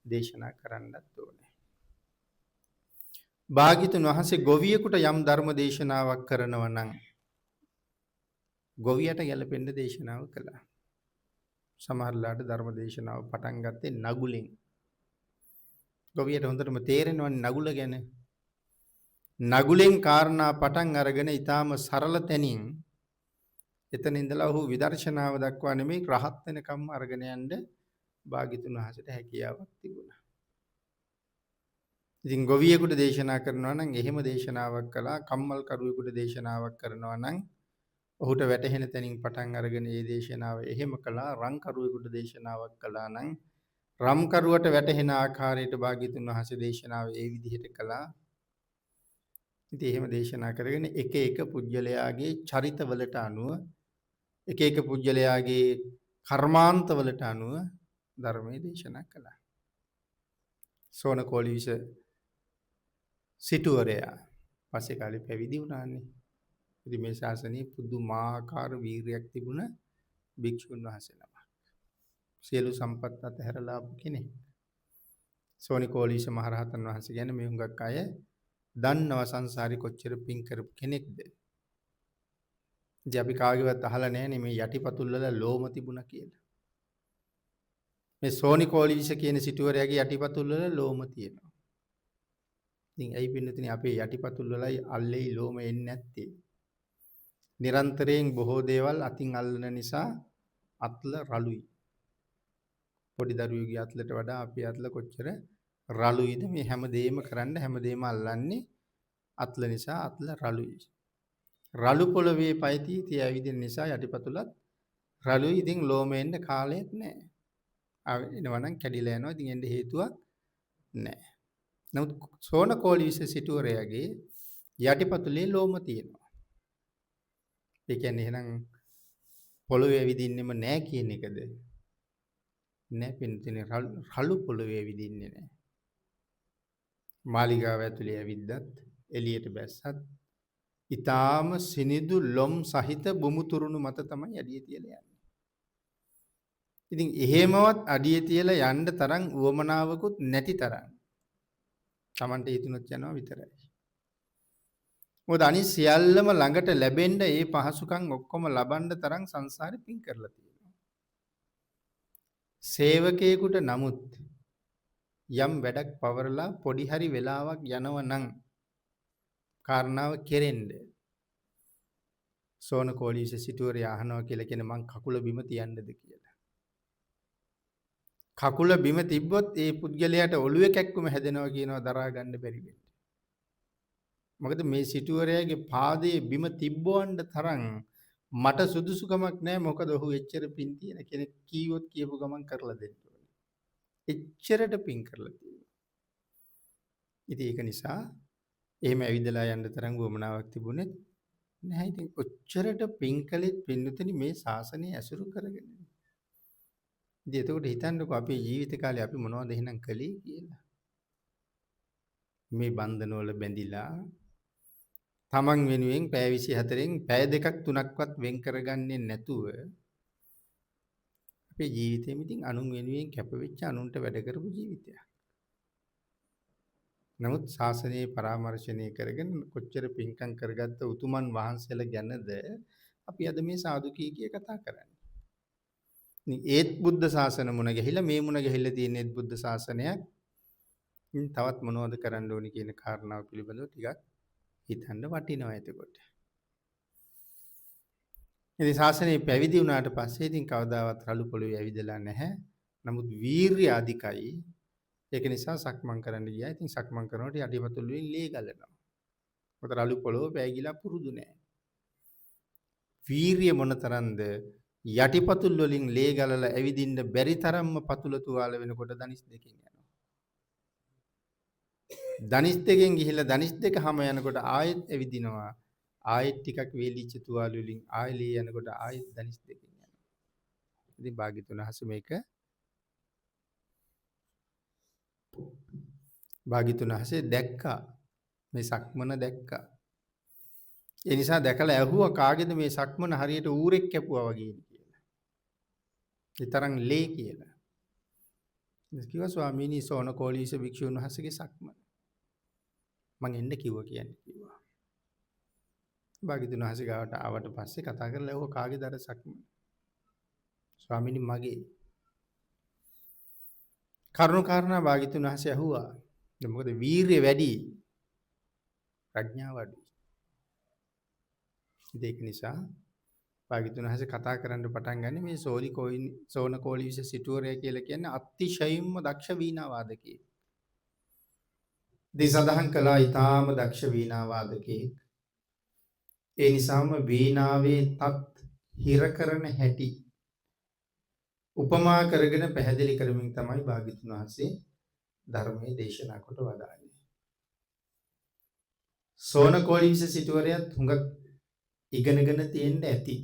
දේශනා කරන්නත් ඕනේ. භාග්‍යතුන් වහන්සේ ගොවියෙකුට යම් ධර්ම දේශනාවක් කරනවා නම් ගොවියට ගැලපෙන්න දේශනාව කළා. සමහරලාට ධර්ම දේශනාව පටන් ගත්තේ නගුලෙන්. ගොවියට හොඳටම තේරෙනවනේ නගුල ගැන. නගුලෙන් කාරණා පටන් අරගෙන ඊටාම සරල තැනින් එතන ඉඳලා ඔහු විදර්ශනාව දක්වා නෙමෙයි රහත් වෙනකම් අරගෙන යන්න භාග්‍යතුන් වහන්සේට හැකියාවක් තිබුණා. ඉතින් ගොවියෙකුට දේශනා කරනවා නම් එහෙම දේශනාවක් කළා. කම්මල් කරුවෙකුට දේශනාවක් කරනවා නම් ඔහුට වැටහෙන තැනින් පටන් අරගෙන මේ දේශනාව එහෙම කළා. රම් කරුවෙකුට දේශනාවක් කළා නම් රම් කරුවට වැටහෙන ආකාරයට භාග්‍යතුන් වහන්සේ දේශනාව ඒ විදිහට කළා. ඉතින් එහෙම දේශනා කරගෙන එක එක පුජ්‍යලයාගේ චරිතවලට අනුව එක එක පුජ්‍යලයාගේ කර්මාන්තවලට අනුව ධර්මයේ දේශනා කළා. සෝනකෝලිවිස සිටුවරයා පස්සේ කාලේ පැවිදි වුණානේ. ඉතින් මේ ශාසනයේ පුදුමාකාර වීරියක් තිබුණ භික්ෂුන් වහන්සේ නමක්. සියලු සම්පත් අතහැරලා ආපු කෙනෙක්. සෝනිකෝලිවිස මහරහතන් වහන්සේ ගැන මේ හුඟක් අය දන්නව සංසාරේ කොච්චර පින් කරපු කෙනෙක්ද. ඉතින් අපි කාගේවත් අහලා නැහැනේ මේ යටිපතුල් වල ලෝම තිබුණා කියලා. මේ සෝනිකෝලිවිස කියන සිටුවරයාගේ යටිපතුල් වල ලෝම තියෙනවා. ඉතින් ඇයි පින්නතුනි අපේ යටිපතුල් වලයි අල්ලෙයි ලෝම එන්නේ නැත්තේ? නිරන්තරයෙන් බොහෝ දේවල් අතින් අල්ලන නිසා අත්ල රළුයි. පොඩි දරුවෙකුගේ අත්ලට වඩා අපේ අත්ල කොච්චර රළුයිද? මේ හැමදේම කරන්න හැමදේම අල්ලන්නේ අත්ල නිසා අත්ල රළුයි. රළු පොළවේ පය තී ඇවිදින නිසා යටිපතුලත් රළුයි. ඉතින් ලෝම එන්න කාලයක් නැහැ. එනවනම් කැඩිලා යනවා. ඉතින් එන්න හේතුවක් නැහැ. නමුත් සෝනකෝලිවිස සිටුවරයාගේ යටිපතුලේ ලෝම තියෙනවා. ඒ කියන්නේ එහෙනම් පොළවේ ඇවිදින්නෙම නැහැ කියන එකද? නෑ පින්තිනේ රළු පොළවේ ඇවිදින්නේ නැහැ. මාලිගාව ඇතුලේ ඇවිද්දත් එළියට බැස්සත් ඊටාම සිනිදු ලොම් සහිත බුමුතුරුණු මත තමයි අඩිය තියලා යන්නේ. ඉතින් එහෙමවත් අඩිය තියලා යන්න තරම් උවමනාවකුත් නැති තරම් Tamante හිතුනොත් යනවා විතරයි. මොකද අනිත් සියල්ලම ළඟට ලැබෙන්න ඒ පහසුකම් ඔක්කොම ලබන්න තරම් සංසාරේ පින් කරලා තියෙනවා. සේවකයෙකුට නමුත් යම් වැඩක් පවරලා පොඩි හරි වෙලාවක් යනව නම් කාරණාව කෙරෙන්න සෝනකෝලිවිස සිටුවරයා අහනවා කියලා කියන මං කකුල බිම තියන්නද කියලා. කකුල බිම තිබ්බොත් ඒ පුද්ගලයාට ඔළුවේ කැක්කුම හැදෙනවා කියනවා දරා ගන්න බැරි වෙන්න. මොකද මේ සිටුවරයාගේ පාදයේ බිම තිබ්බවන්න තරම් මට සුදුසුකමක් නැහැ. මොකද ඔහු එච්චර පින් තියෙන කෙනෙක් කීවොත් කියපු ගමන් කරලා දෙන්න ඕනේ. එච්චරට පින් කරලා තියෙනවා. ඉතින් ඒක නිසා එහෙම ඇවිදලා යන්න තරම් වමනාවක් තිබුණේ නැහැ. ඉතින් ඔච්චරට පින් කළෙත් පින්නතුනි මේ ශාසනය ඇසුරු කරගෙන. ඉතින් එතකොට හිතන්නකෝ අපේ ජීවිත කාලේ අපි මොනවද එහෙනම් කළේ කියලා. මේ බන්ධනවල බැඳිලා තමන් වෙනුවෙන් පැය 24න් පැය 2ක් 3ක්වත් වෙන් කරගන්නේ නැතුව අපේ ජීවිතේම ඉතින් අනුන් වෙනුවෙන් කැපවෙච්ච අනුන්ට වැඩ කරපු ජීවිතයක්. නමුත් ශාසනයේ පරාමර්ශණය කරගෙන කොච්චර පින්කම් කරගත්ත උතුමන් වහන්සේලා ගැනද අපි අද මේ සාදු කී කතා කරන්නේ. ඉතින් ඒත් බුද්ධ ශාසන මුණ ගැහිලා මේ මුණ ගැහිලා තියෙන ඒත් බුද්ධ ශාසනයක්. ඉතින් තවත් මොනවද කරන්න ඕනි කියන කාරණාව පිළිබඳව ටිකක් හිතන්න වටිනවා එතකොට. ඉතින් ශාසනයේ පැවිදි වුණාට පස්සේ ඉතින් කවදාවත් රළු පොළොවේ ඇවිදලා නැහැ. නමුත් වීරිය අධිකයි. ඒක නිසා සක්මන් කරන්න ගියා. ඉතින් සක්මන් කරනකොට යටිපතුල් වලින් ලේ ගලනවා. මොකද රළු පොළොව පෑගිලා පුරුදු නෑ. වීරිය මොනතරම්ද යටිපතුල් වලින් ලේ ගලලා ඇවිදින්න බැරි තරම්ම පතුල තුවාල වෙනකොට දනිස් දෙකෙන් යනවා. දනිස් දෙකෙන් ගිහිල්ලා දනිස් දෙක හැම යනකොට ආයෙත් ඇවිදිනවා. ආයෙත් ටිකක් වේලිච්ච තුවාල වලින් ආයෙ ලේ යනකොට ආයෙත් දනිස් දෙකෙන් යනවා. ඉතින් භාග්‍යතුන් හස මේක භාග්‍යතුන් හසේ දැක්කා. මේ සක්මන දැක්කා. ඒ නිසා දැකලා ඇහුවා කාගේද මේ සක්මන හරියට ඌරෙක් කැපුවා වගේ කියලා. ඒ තරම් ලේ කියලා. කිව්වා ස්වාමීනි සෝනකෝලීස භික්ෂුන් වහන්සේගේ සක්මන. මං එන්න කිව්වා කියන්නේ කිව්වා. භාග්‍යතුන් වහන්සේ ගාවට ආවට පස්සේ කතා කරලා ඇහුවා කාගේද අර සක්මන? ස්වාමීනි මගේ. කරුණු කාරණා භාග්‍යතුන් වහන්සේ ඇහුවා. මොකද වීරිය වැඩි ප්‍රඥාව අඩුයි. ඒක නිසා භාග්‍යතුන් වහන්සේ කතා කරන්න පටන් ගන්නේ මේ සෝනකෝලීස සිටුවරය කියලා කියන්නේ අතිශයින්ම දක්ෂ වීණා වාදකයෙක්. දී සඳහන් කළා ඊටාම දක්ෂ වීණා වාදකයෙක්. ඒ නිසාම වීණාවේ තත් හිර කරන හැටි උපමා කරගෙන පැහැදිලි කරමින් තමයි භාග්‍යතුන් වහන්සේ ධර්මයේ දේශනා කොට වදාළේ. සෝනකෝලීස සිටුවරයත් හුඟක් ඉගෙනගෙන තියෙන්න ඇති.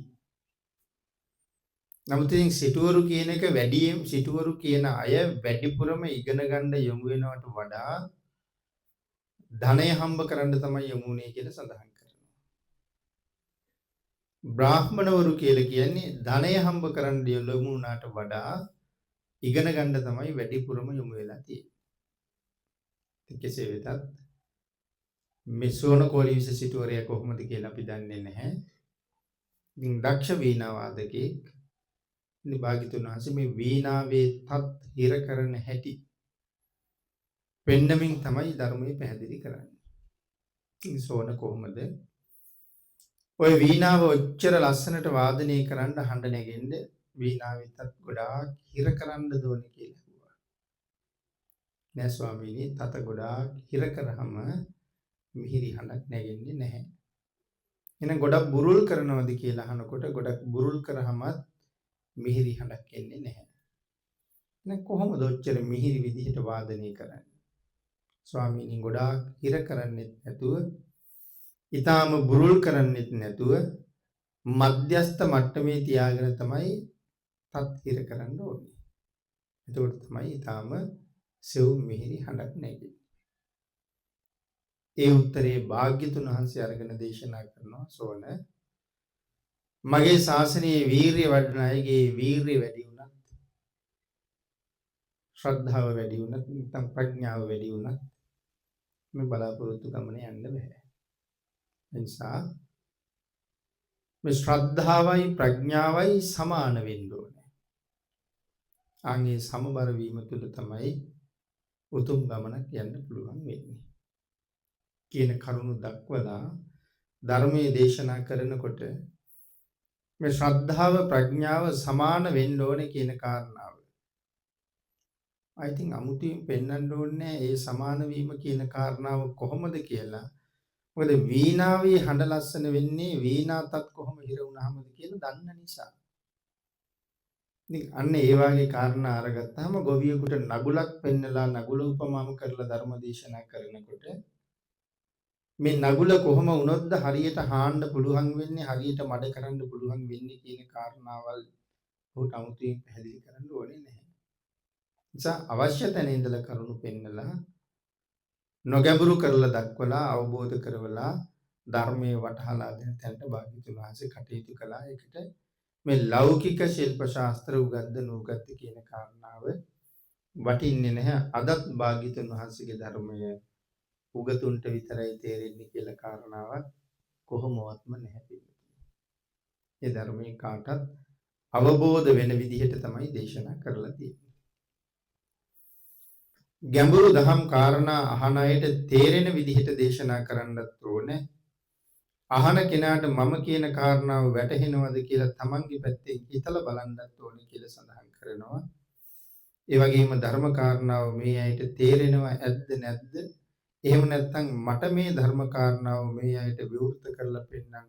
නමුත් ඉතින් සිටුවරු කියන එක වැඩියෙන් සිටුවරු කියන අය වැඩිපුරම ඉගෙන ගන්න යොමු වෙනවට වඩා ධනය හම්බ කරන්න තමයි යොමු වෙන්නේ කියලා සඳහන් කරනවා. බ්‍රාහ්මණවරු කියලා කියන්නේ ධනය හම්බ කරන්න යොමු වුණාට වඩා ඉගෙන ගන්න තමයි වැඩිපුරම යොමු වෙලා තියෙන්නේ. කෙසේ වෙතත් මේ සෝනකෝලීස සිටුවරය කොහොමද කියලා අපි දන්නේ නැහැ. ඉතින් දක්ෂ වීණා වාදකෙක් ඉතින් භාග්‍යතුන් වහන්සේ මේ වීණාවේ තත් හිර කරන හැටි පෙන්නමින් තමයි ධර්මයේ පැහැදිලි කරන්නේ. ඉතින් සෝන කොහොමද ඔය වීණාව ඔච්චර ලස්සනට වාදනය කරන්න හඬ නැගෙන්න වීණාවේ තත් ගොඩාක් හිර කරන්න ඕනේ කියලා කිව්වා. නෑ ස්වාමීනි තත ගොඩාක් හිර කරාම මිහිරි හඬක් නැගෙන්නේ නැහැ. එහෙනම් ගොඩක් බුරුල් කරනවද කියලා අහනකොට ගොඩක් බුරුල් කරාමත් මිහිරි හඬක් එන්නේ නැහැ. එහෙනම් කොහොමද ඔච්චර මිහිරි විදිහට වාදනය කරන්නේ? ස්වාමීනි ගොඩාක් හිර කරන්නෙත් නැතුව, ඊටාම බුරුල් කරන්නෙත් නැතුව මධ්‍යස්ථ මට්ටමේ තියාගෙන තමයි තත් හිර කරන්න ඕනේ. එතකොට තමයි ඊටාම සෙව් මිහිරි හඬක් නැගෙන්නේ. ඒ උත්තරේ භාග්‍යතුන් වහන්සේ අරගෙන දේශනා කරනවා සෝන මගේ ශාසනයේ වීරිය වඩන අයගේ වීරිය වැඩි වුණත් ශ්‍රද්ධාව වැඩි වුණත් නැත්නම් ප්‍රඥාව වැඩි වුණත් මේ බලාපොරොත්තු ගමන යන්න බෑ. ඒ නිසා මේ ශ්‍රද්ධාවයි ප්‍රඥාවයි සමාන වෙන්න ඕනේ. ආන්ගේ සමබර වීම තුළ තමයි උතුම් ගමනක් යන්න පුළුවන් වෙන්නේ. කියන කරුණු දක්වලා ධර්මයේ දේශනා කරනකොට මේ ශ්‍රද්ධාව ප්‍රඥාව සමාන වෙන්න ඕනේ කියන කාරණාව. I think අමුතුවෙන් පෙන්වන්න ඕනේ ඒ සමාන වීම කියන කාරණාව කොහොමද කියලා. මොකද වීණාවේ හඬ ලස්සන වෙන්නේ වීණාතත් කොහොම හිර වුණාමද කියලා දන්න නිසා. ඉතින් අන්න ඒ වගේ කාරණා අරගත්තාම ගොවියෙකුට නගුලක් පෙන්නලා නගුල උපමාම කරලා ධර්ම දේශනා කරනකොට මේ නගුල කොහොම වුණොත්ද හරියට හාන්න පුළුවන් වෙන්නේ හරියට මඩ කරන්න පුළුවන් වෙන්නේ කියන කාරණාවල් ඔහුට 아무තෙන් පැහැදිලි කරන්න ඕනේ නැහැ. නිසා අවශ්‍ය තැන ඉඳලා කරුණු පෙන්නලා නොගැඹුරු කරලා දක්වලා අවබෝධ කරවලා ධර්මයේ වටහලා දෙන තැනට භාග්‍යතුන් වහන්සේ කටයුතු කළා. ඒකට මේ ලෞකික ශිල්ප ශාස්ත්‍ර උගත්ද නුගත්ද කියන කාරණාව වටින්නේ නැහැ. අදත් භාග්‍යතුන් වහන්සේගේ ධර්මය උගතුන්ට විතරයි තේරෙන්නේ කියලා කාරණාවක් කොහොමවත්ම නැහැ. ඒ ධර්මයේ කාටත් අවබෝධ වෙන විදිහට තමයි දේශනා කරලා තියෙන්නේ. ගැඹුරු දහම් කාරණා අහන අයට තේරෙන විදිහට දේශනා කරන්නත් ඕනේ. අහන කෙනාට මම කියන කාරණාව වැටහෙනවද කියලා තමන්ගේ පැත්තෙන් හිතලා බලන්නත් ඕනේ කියලා සඳහන් කරනවා. ඒ වගේම ධර්ම කාරණාව මේ අයට තේරෙනව ඇද්ද නැද්ද? එහෙම නැත්නම් මට මේ ධර්ම කාරණාව මේ අයට විවෘත කරලා පෙන්වන්න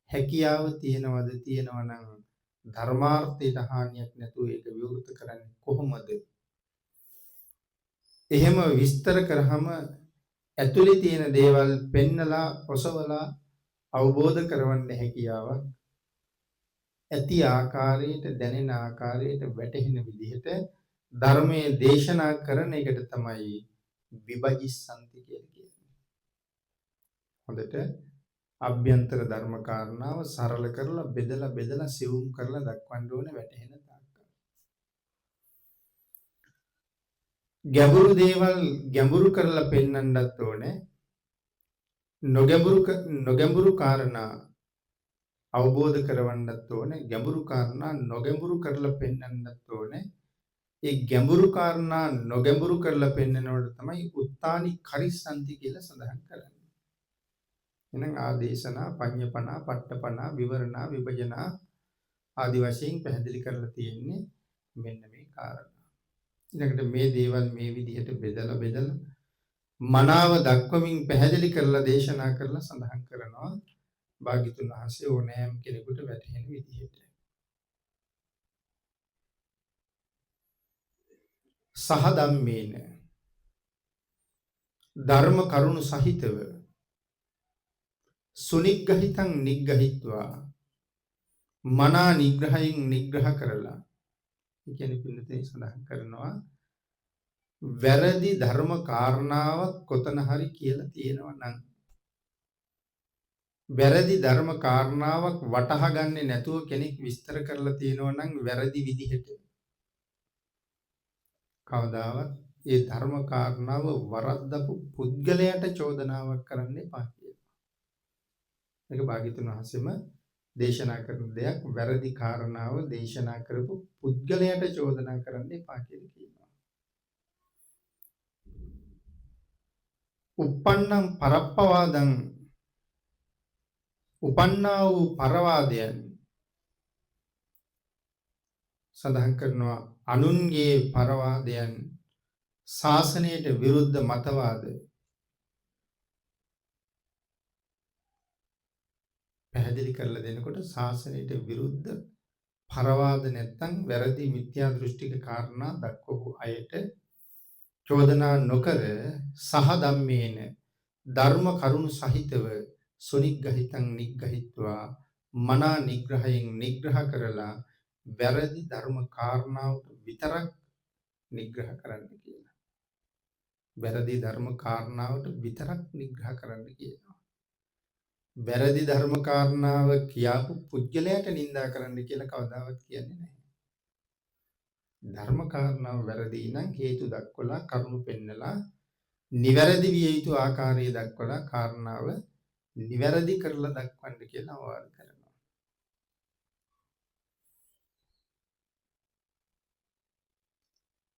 හැකියාව තියෙනවද? තියෙනවා නම් ධර්මාර්ථයට හානියක් නැතුව ඒක විවෘත කරන්නේ කොහොමද? එහෙම විස්තර කරාම ඇතුලේ තියෙන දේවල් පෙන්නලා ඔසවලා අවබෝධ කරවන්න හැකියාවක් ඇති ආකාරයට දැනෙන ආකාරයට වැටහෙන විදිහට ධර්මයේ දේශනා කරන එකට තමයි විභජිස්සන්ති කියලා කියන්නේ. හොඳට අභ්‍යන්තර ධර්ම කාරණාව සරල කරලා බෙදලා සිවුම් කරලා දක්වන්න ඕනේ වැටහෙන තාක්කල්. ගැඹුරු දේවල් ගැඹුරු කරලා පෙන්වන්නත් ඕනේ. නොගැඹුරු කාරණා අවබෝධ කරවන්නත් ඕනේ. ගැඹුරු කාරණා නොගැඹුරු කරලා පෙන්වන්නත් ඕනේ. ඒ ගැඹුරු කාරණා නොගැඹුරු කරලා පෙන්වනකොට තමයි උත්තානි කරිස්සන්ති කියලා සඳහන් කරන්නේ. එහෙනම් ආදේශනා, පඤ්ඤපනා, පට්ඨපනා, විවරණා, විභජනා ආදි වශයෙන් පැහැදිලි කරලා තියෙන්නේ මෙන්න මේ කාරණා. ඊළඟට මේ දේවල් මේ විදිහට බෙදලා මනාව දක්වමින් පැහැදිලි කරලා දේශනා කරලා සඳහන් කරනවා භාග්‍යතුන් වහන්සේ ඕනෑම කෙනෙකුට වැටහෙන විදිහට. සහ ධම්මේන ධර්ම කරුණු සහිතව සුනිග්ගහිතං නිග්ගහිත්වා මනා නිග්‍රහයෙන් නිග්‍රහ කරලා කියන්නේ පිළිතේ සඳහන් කරනවා වැරදි ධර්ම කාරණාවක් කොතන හරි කියලා තියෙනවා නම් වැරදි ධර්ම කාරණාවක් වටහා ගන්නේ නැතුව කෙනෙක් විස්තර කරලා තියෙනවා නම් වැරදි විදිහට කවදාවත් ඒ ධර්ම කාරණාව වරද්දපු පුද්ගලයාට චෝදනාවක් කරන්න එපා කියලා. මේක භාග්‍යතුන් වහන්සේම දේශනා කරන දෙයක්. වැරදි කාරණාව දේශනා කරපු පුද්ගලයාට චෝදනා කරන්න එපා කියලා කියනවා. uppannam parappawadam උපන්නා වූ පරවාදයන් සඳහන් කරනවා අනුන්ගේ පරවාදයන් ශාසනයට විරුද්ධ මතවාද පැහැදිලි කරලා දෙනකොට ශාසනයට විරුද්ධ පරවාද නැත්තම් වැරදි මිත්‍යා දෘෂ්ටික කාරණා දක්වපු අයට චෝදනා නොකර සහ ධම්මේන ධර්ම කරුණු සහිතව සුනිග්ගහිතං නිග්ගහිත්වා මනා නිග්‍රහයෙන් නිග්‍රහ කරලා වැරදි ධර්ම කාරණාවට විතරක් නිග්‍රහ කරන්න කියලා. වැරදි ධර්ම කාරණාවට විතරක් නිග්‍රහ කරන්න කියනවා. වැරදි ධර්ම කාරණාව කියාපු පුද්ගලයාට නිඳා කරන්න කියලා කවදාවත් කියන්නේ නැහැ. ධර්ම කාරණාව වැරදි නම් හේතු දක්වලා කරුණු පෙන්නලා නිවැරදි විය යුතු ආකාරය දක්වලා කාරණාව නිවැරදි කරලා දක්වන්න කියලා අවවාද කරනවා.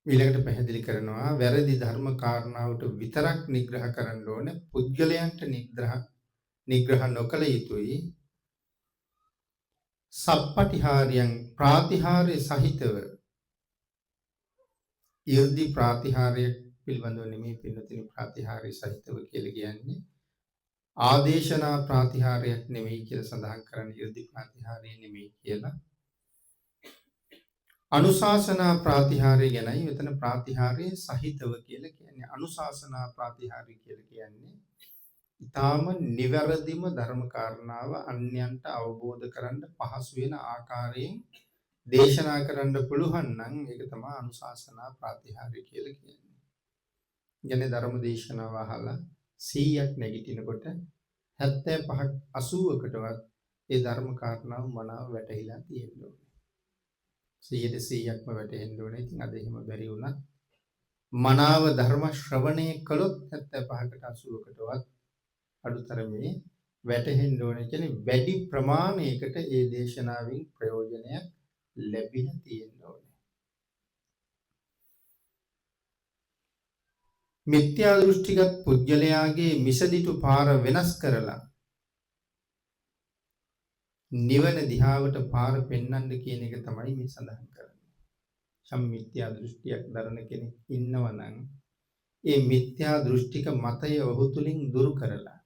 ඊළඟට පැහැදිලි කරනවා වැරදි ධර්ම කාරණාවට විතරක් නිග්‍රහ කරන්න ඕනේ. පුද්ගලයන්ට නිග්‍රහ නොකළ යුතුයි. සප්පටිහාරයන් ප්‍රාතිහාර්ය සහිතව 이르දි ප්‍රාතිහාර්ය පිළිබඳව නෙමෙයි පින්නතින ප්‍රාතිහාර්ය සහිතව කියලා කියන්නේ ආදේශනා ප්‍රාතිහාර්යයක් නෙමෙයි කියලා සඳහන් කරන්නේ 이르දි ප්‍රාතිහාර්ය නෙමෙයි කියලා. අනුශාසනා ප්‍රාතිහාර්ය ගැනයි මෙතන ප්‍රාතිහාර්ය සහිතව කියලා කියන්නේ. අනුශාසනා ප්‍රාතිහාර්ය කියලා කියන්නේ ඊටාම නිවැරදිම ධර්ම කාරණාව අන්‍යයන්ට අවබෝධ කරන්න පහසු වෙන ආකාරයෙන් දේශනා කරන්න පුළුවන් නම් ඒක තමයි අනුශාසනා ප්‍රාතිහාර්ය කියලා කියන්නේ. කියන්නේ ධර්ම දේශනාව අහලා 100ක් නැගිටිනකොට 75ක් 80කටවත් ඒ ධර්ම කාරණාව මනාව වැටහිලා තියෙන්න ඕනේ. 100%ක්ම වැටහෙන්න ඕනේ. ඉතින් අද එහෙම බැරි වුණත් මනාව ධර්ම ශ්‍රවණය කළොත් 75කට 80කටවත් අඩුතරමේ වැටහෙන්න ඕනේ. කියන්නේ වැඩි ප්‍රමාණයකට ඒ දේශනාවෙන් ප්‍රයෝජනයක් ලැබිලා තියෙන්න ඕනේ. මිත්‍යා දෘෂ්ටිගත පුජ්‍යලයාගේ මිසදිටු පාර වෙනස් කරලා නිවන දිහාවට පාර පෙන්වන්න කියන එක තමයි මේ සඳහන් කරන්නේ. සම්මිත්‍යා දෘෂ්ටියක් දරන කෙනෙක් ඉන්නවා නම් ඒ මිත්‍යා දෘෂ්ටික මතය ඔහු තුලින් දුරු කරලා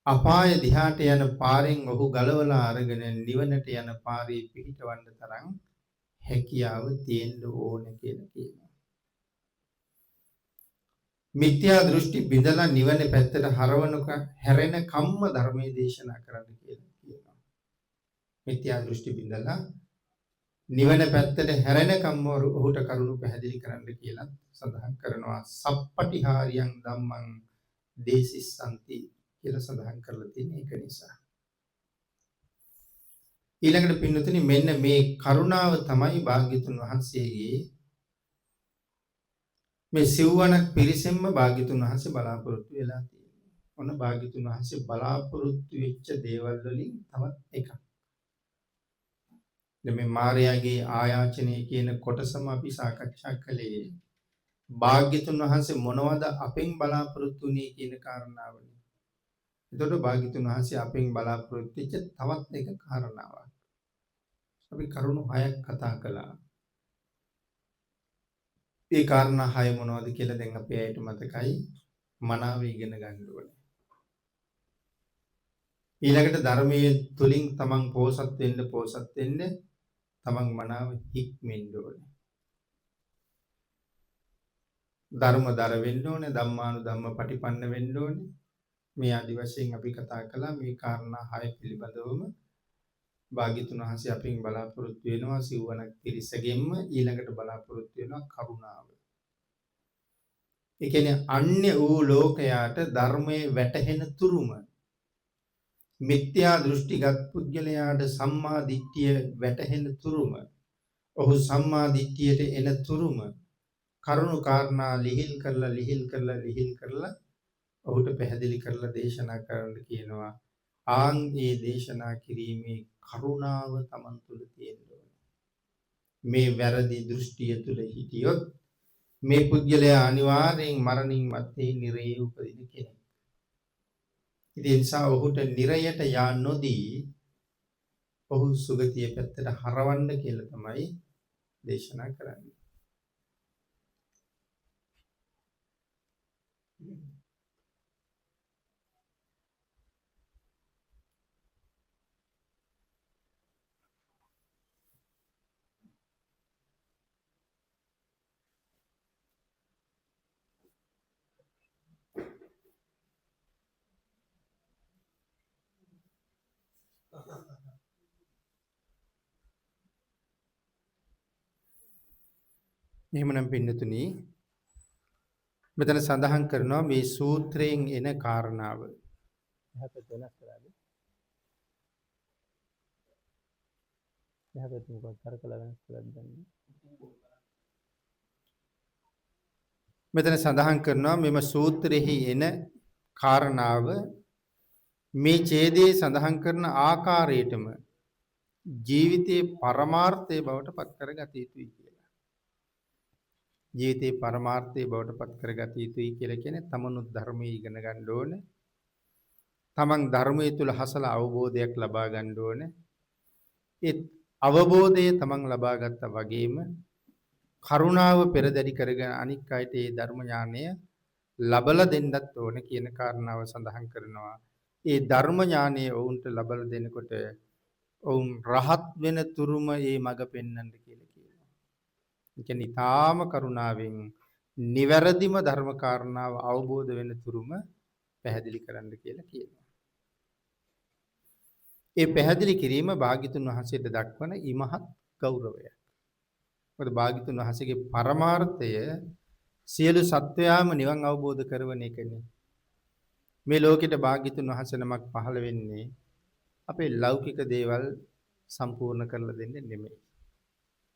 අපාය දිහාට යන පාරෙන් ඔහු ගලවලා අරගෙන නිවනට යන පාරේ පිහිටවන්න තරම් හැකියාව තියෙන්න ඕන කියලා කියනවා. මිත්‍යා දෘෂ්ටි බිඳලා නිවන පැත්තට හරවනක හැරෙන කම්ම ධර්මයේ දේශනා කරන්න කියලා කියනවා. මිත්‍යා දෘෂ්ටි බිඳලා නිවන පැත්තට හැරෙන කම්ම ඔහුට කරුණු පැහැදිලි කරන්න කියලා සඳහන් කරනවා. සප්පටිහාරියං ධම්මං දේසිස්සanti කියලා සඳහන් කරලා තියෙන එක නිසා. ඊළඟට පින්නතුනි මෙන්න මේ කරුණාව තමයි භාග්‍යතුන් වහන්සේගේ මේ සිව්වනක් පිරිසෙන්ම භාග්‍යතුන් වහන්සේ බලාපොරොත්තු වෙලා තියෙනවා. ඔන්න භාග්‍යතුන් වහන්සේ බලාපොරොත්තු වෙච්ච දේවල් වලින් තවත් එකක්. මේ මාර්යාගේ ආයාචනය කියන කොටසම අපි සාකච්ඡා කළේ භාග්‍යතුන් වහන්සේ මොනවද අපෙන් බලාපොරොත්තු වෙන්නේ කියන කාරණාවනේ. එතකොට භාග්‍යතුන් වහන්සේ අපෙන් බලාපොරොත්තු වෙච්ච තවත් එක කාරණාවක්. අපි කරුණු 6ක් කතා කළා. ඒ කාරණා 6 මොනවද කියලා දැන් අපේ අයට මතකයි. මනාව ඉගෙන ගන්න ඕනේ. ඊළඟට ධර්මයේ තුලින් තමන් පෝසත් වෙන්න තමන් මනාව හික්මෙන්න ඕනේ. ධර්මදර වෙන්න ඕනේ, ධම්මානුධම්ම පටිපන්න වෙන්න ඕනේ. මේ ආදි වශයෙන් අපි කතා කළා. මේ කාරණා 6 පිළිබඳවම භාග්‍යතුන් වහන්සේ අපෙන් බලාපොරොත්තු වෙනවා සිව්වනක් පිරිසගෙන්ම ඊළඟට බලාපොරොත්තු වෙනවා කරුණාව. ඒ කියන්නේ අන්‍ය වූ ලෝකයාට ධර්මයේ වැටහෙන තුරුම මිත්‍යා දෘෂ්ටිගත පුද්ගලයාට සම්මා දිට්ඨිය වැටහෙන තුරුම ඔහු සම්මා දිට්ඨියට එන තුරුම කරුණු කාරණා ලිහිල් කරලා ඔහුට පැහැදිලි කරලා දේශනා කරන්න කියනවා. ආන් ඒ දේශනා කිරීමේ කරුණාව Taman තුල තියෙන්න ඕනේ. මේ වැරදි දෘෂ්ටිය තුල හිටියොත් මේ පුද්ගලයා අනිවාර්යෙන් මරණින් මත්තේ නිරේ උපදින කෙනෙක්. ඒ නිසා ඔහුට නිරයට යා නොදී ඔහු සුගතිය පැත්තට හරවන්න කියලා තමයි දේශනා කරන්නේ. එහෙමනම් පින්නතුනි මෙතන සඳහන් කරනවා මේ සූත්‍රයෙන් එන කාරණාව. එහපැත්ත වෙනස් කරාද? එහපැත්ත මොකක්ද කරකලා වෙනස් කරලාද දන්නේ? මෙතන සඳහන් කරනවා මෙම සූත්‍රෙහි එන කාරණාව මේ ඡේදයේ සඳහන් කරන ආකාරයටම ජීවිතයේ පරමාර්ථය බවට පත් කරගත යුතුයි කියලා. ජීවිතේ පරමාර්ථය බවට පත් කරගත යුතුයි කියලා කියන්නේ තමනුත් ධර්මයේ ඉගෙන ගන්න ඕනේ. තමන් ධර්මයේ තුල හසල අවබෝධයක් ලබා ගන්න ඕනේ. ඒ අවබෝධය තමන් ලබා ගත්තා වගේම කරුණාව පෙරදරි කරගෙන අනික් අයට ඒ ධර්ම ඥානය ලබලා දෙන්නත් ඕනේ කියන කාරණාව සඳහන් කරනවා. ඒ ධර්ම ඥානය වුන්ට ලබලා දෙනකොට ඔවුන් රහත් වෙන තුරුම ඒ මඟ පෙන්වන්න කියලා කියනවා. ඒ කියන්නේ ඊටාම කරුණාවෙන් නිවැරදිම ධර්ම කාරණාව අවබෝධ වෙන තුරුම පැහැදිලි කරන්න කියලා කියනවා. ඒ පැහැදිලි කිරීම භාග්‍යතුන් වහන්සේට දක්වන ඉමහත් ගෞරවයක්. මොකද භාග්‍යතුන් වහන්සේගේ පරමාර්ථය සියලු සත්වයාම නිවන් අවබෝධ කරවන එකනේ. මේ ලෝකෙට භාග්‍යතුන් වහන්සේ නමක් පහළ වෙන්නේ අපේ ලෞකික දේවල් සම්පූර්ණ කරලා දෙන්න නෙමෙයි.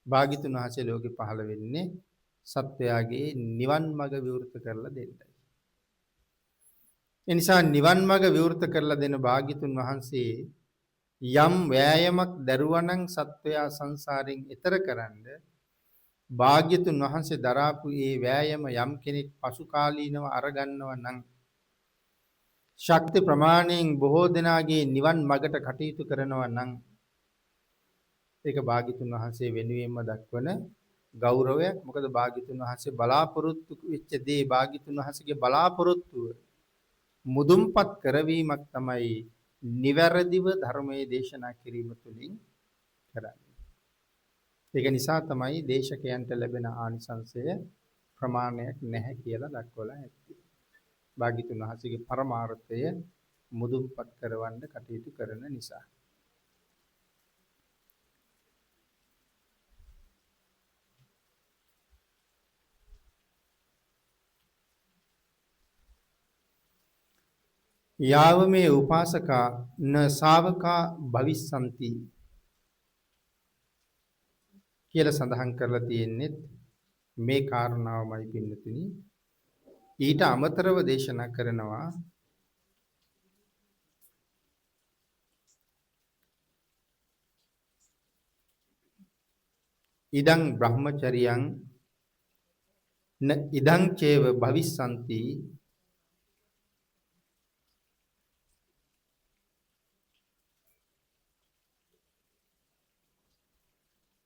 භාග්‍යතුන් වහන්සේ ලෝකෙ පහළ වෙන්නේ සත්වයාගේ නිවන් මඟ විවෘත කරලා දෙන්නයි. ඒ නිසා නිවන් මඟ විවෘත කරලා දෙන භාග්‍යතුන් වහන්සේ යම් වෑයමක් දරුවා නම් සත්වයා සංසාරයෙන් එතර කරන්න භාග්‍යතුන් වහන්සේ දරාපු ඒ වෑයම යම් කෙනෙක් පසු කාලීනව අරගන්නවා නම් ශක්ති ප්‍රමාණයෙන් බොහෝ දෙනාගේ නිවන් මඟට කටයුතු කරනවා නම් ඒක භාග්‍යතුන් වහන්සේ වෙනුවෙන්ම දක්වන ගෞරවයක්. මොකද භාග්‍යතුන් වහන්සේ බලාපොරොත්තු වෙච්ච දේ භාග්‍යතුන් වහන්සේගේ බලාපොරොත්තුව මුදුන්පත් කරවීමක් තමයි නිවැරදිව ධර්මයේ දේශනා කිරීම තුළින් කරන්නේ. ඒක නිසා තමයි දේශකයන්ට ලැබෙන ආනිසංසය ප්‍රමාණයක් නැහැ කියලා දක්වලා ඇත්තේ. භාග්‍යතුන් වහන්සේගේ පරමාර්ථය මුදුන්පත් කරවන්න කටයුතු කරන නිසා. යාව මේ උපාසකා න ශාවකා භවිස්සanti කියලා සඳහන් කරලා තියෙන්නේ මේ කාරණාවමයි පින්නතුනි. ඊට අමතරව දේශනා කරනවා ඉදං බ්‍රහ්මචරියං න ඉදං චේව භවිස්සanti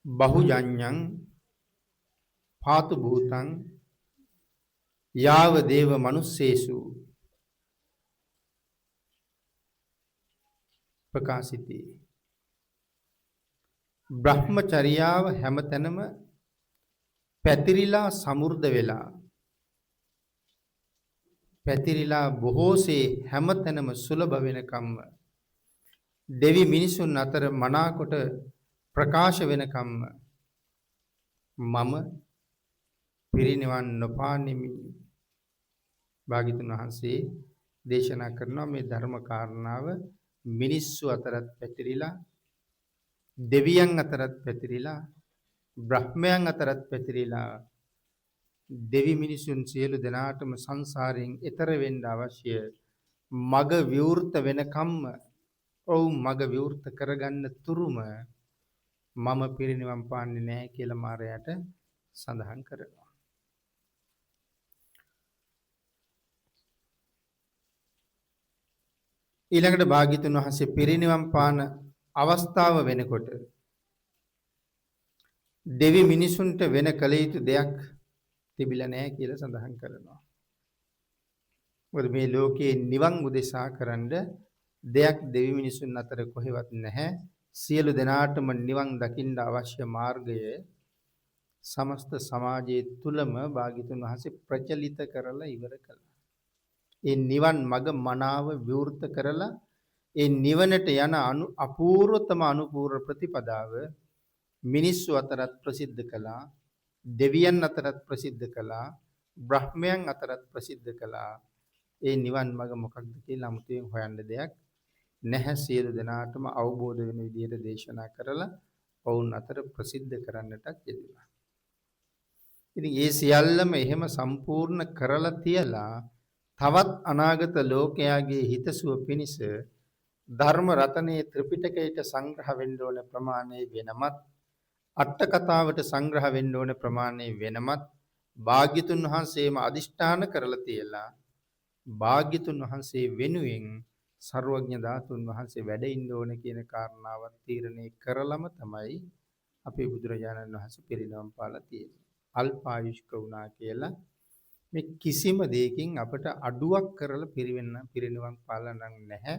බහුජඤ්ඤං පාතු භූතං යාව දේව මනුස්සේසු ප්‍රකාශිතේ. බ්‍රහ්මචර්යාව හැමතැනම පැතිරිලා සමෘද්ධ වෙලා පැතිරිලා බොහෝසේ හැමතැනම සුලභ වෙනකම්ම දෙවි මිනිසුන් අතර මනාකොට ප්‍රකාශ වෙනකම්ම මම පිරිනිවන් නොපානෙමි. භාග්‍යතුන් වහන්සේ දේශනා කරනවා මේ ධර්ම කාරණාව මිනිස්සු අතරත් පැතිරිලා දෙවියන් අතරත් පැතිරිලා බ්‍රහ්මයන් අතරත් පැතිරිලා දෙවි මිනිසුන් සියලු දෙනාටම සංසාරයෙන් එතර වෙන්න අවශ්‍ය මග විවෘත වෙනකම්ම මග විවෘත කරගන්න තුරුම මම පිරිනිවන් පාන්නේ නැහැ කියලා මාරයාට සඳහන් කරනවා. ඊළඟට භාග්‍යතුන් වහන්සේ පිරිනිවන් පාන අවස්ථාව වෙනකොට දෙවි මිනිසුන්ට වෙන කල යුතු දෙයක් තිබිලා නැහැ කියලා සඳහන් කරනවා. මොකද මේ ලෝකයේ නිවන් උදෙසා කරන්න දෙයක් දෙවි මිනිසුන් අතර කොහෙවත් නැහැ. සියලු දෙනාටම නිවන් දකින්න අවශ්‍ය මාර්ගය සමස්ත සමාජයේ තුලම භාග්‍යතුන් වහන්සේ ප්‍රචලිත කරලා ඉවර කළා. ඒ නිවන් මඟ මනාව විවෘත කරලා ඒ නිවනට යන අපූර්වතම අනුපූර්ව ප්‍රතිපදාව මිනිස්සු අතරත් ප්‍රසිද්ධ කළා, දෙවියන් අතරත් ප්‍රසිද්ධ කළා, බ්‍රහ්මයන් අතරත් ප්‍රසිද්ධ කළා. ඒ නිවන් මඟ මොකක්ද කියලා අමුතුවෙන් හොයන්න දෙයක් නැහැ. සියලු දෙනාටම අවබෝධ වෙන විදිහට දේශනා කරලා වුන් අතර ප්‍රසිද්ධ කරන්නටත් යෙදුණා. ඉතින් ඒ සියල්ලම එහෙම සම්පූර්ණ කරලා තියලා තවත් අනාගත ලෝකයාගේ හිතසුව පිණිස ධර්ම රතනයේ ත්‍රිපිටකයට සංග්‍රහ වෙන්න ඕන ප්‍රමාණය වෙනමත්, අට කතාවට සංග්‍රහ වෙන්න ඕන ප්‍රමාණය වෙනමත් භාග්‍යතුන් වහන්සේම අදිෂ්ඨාන කරලා තියලා භාග්‍යතුන් වහන්සේ වෙනුවෙන් සර්වඥ ධාතුන් වහන්සේ වැඩ ඉන්න ඕන කියන කාරණාවත් තීරණය කරලම තමයි අපේ බුදුරජාණන් වහන්සේ පිරිනවම් පාලා තියෙන්නේ. අල්පායුෂ්ක වුණා කියලා මේ කිසිම දෙයකින් අපට අඩුවක් කරලා පිරිනිවන් පාලා නැහැ.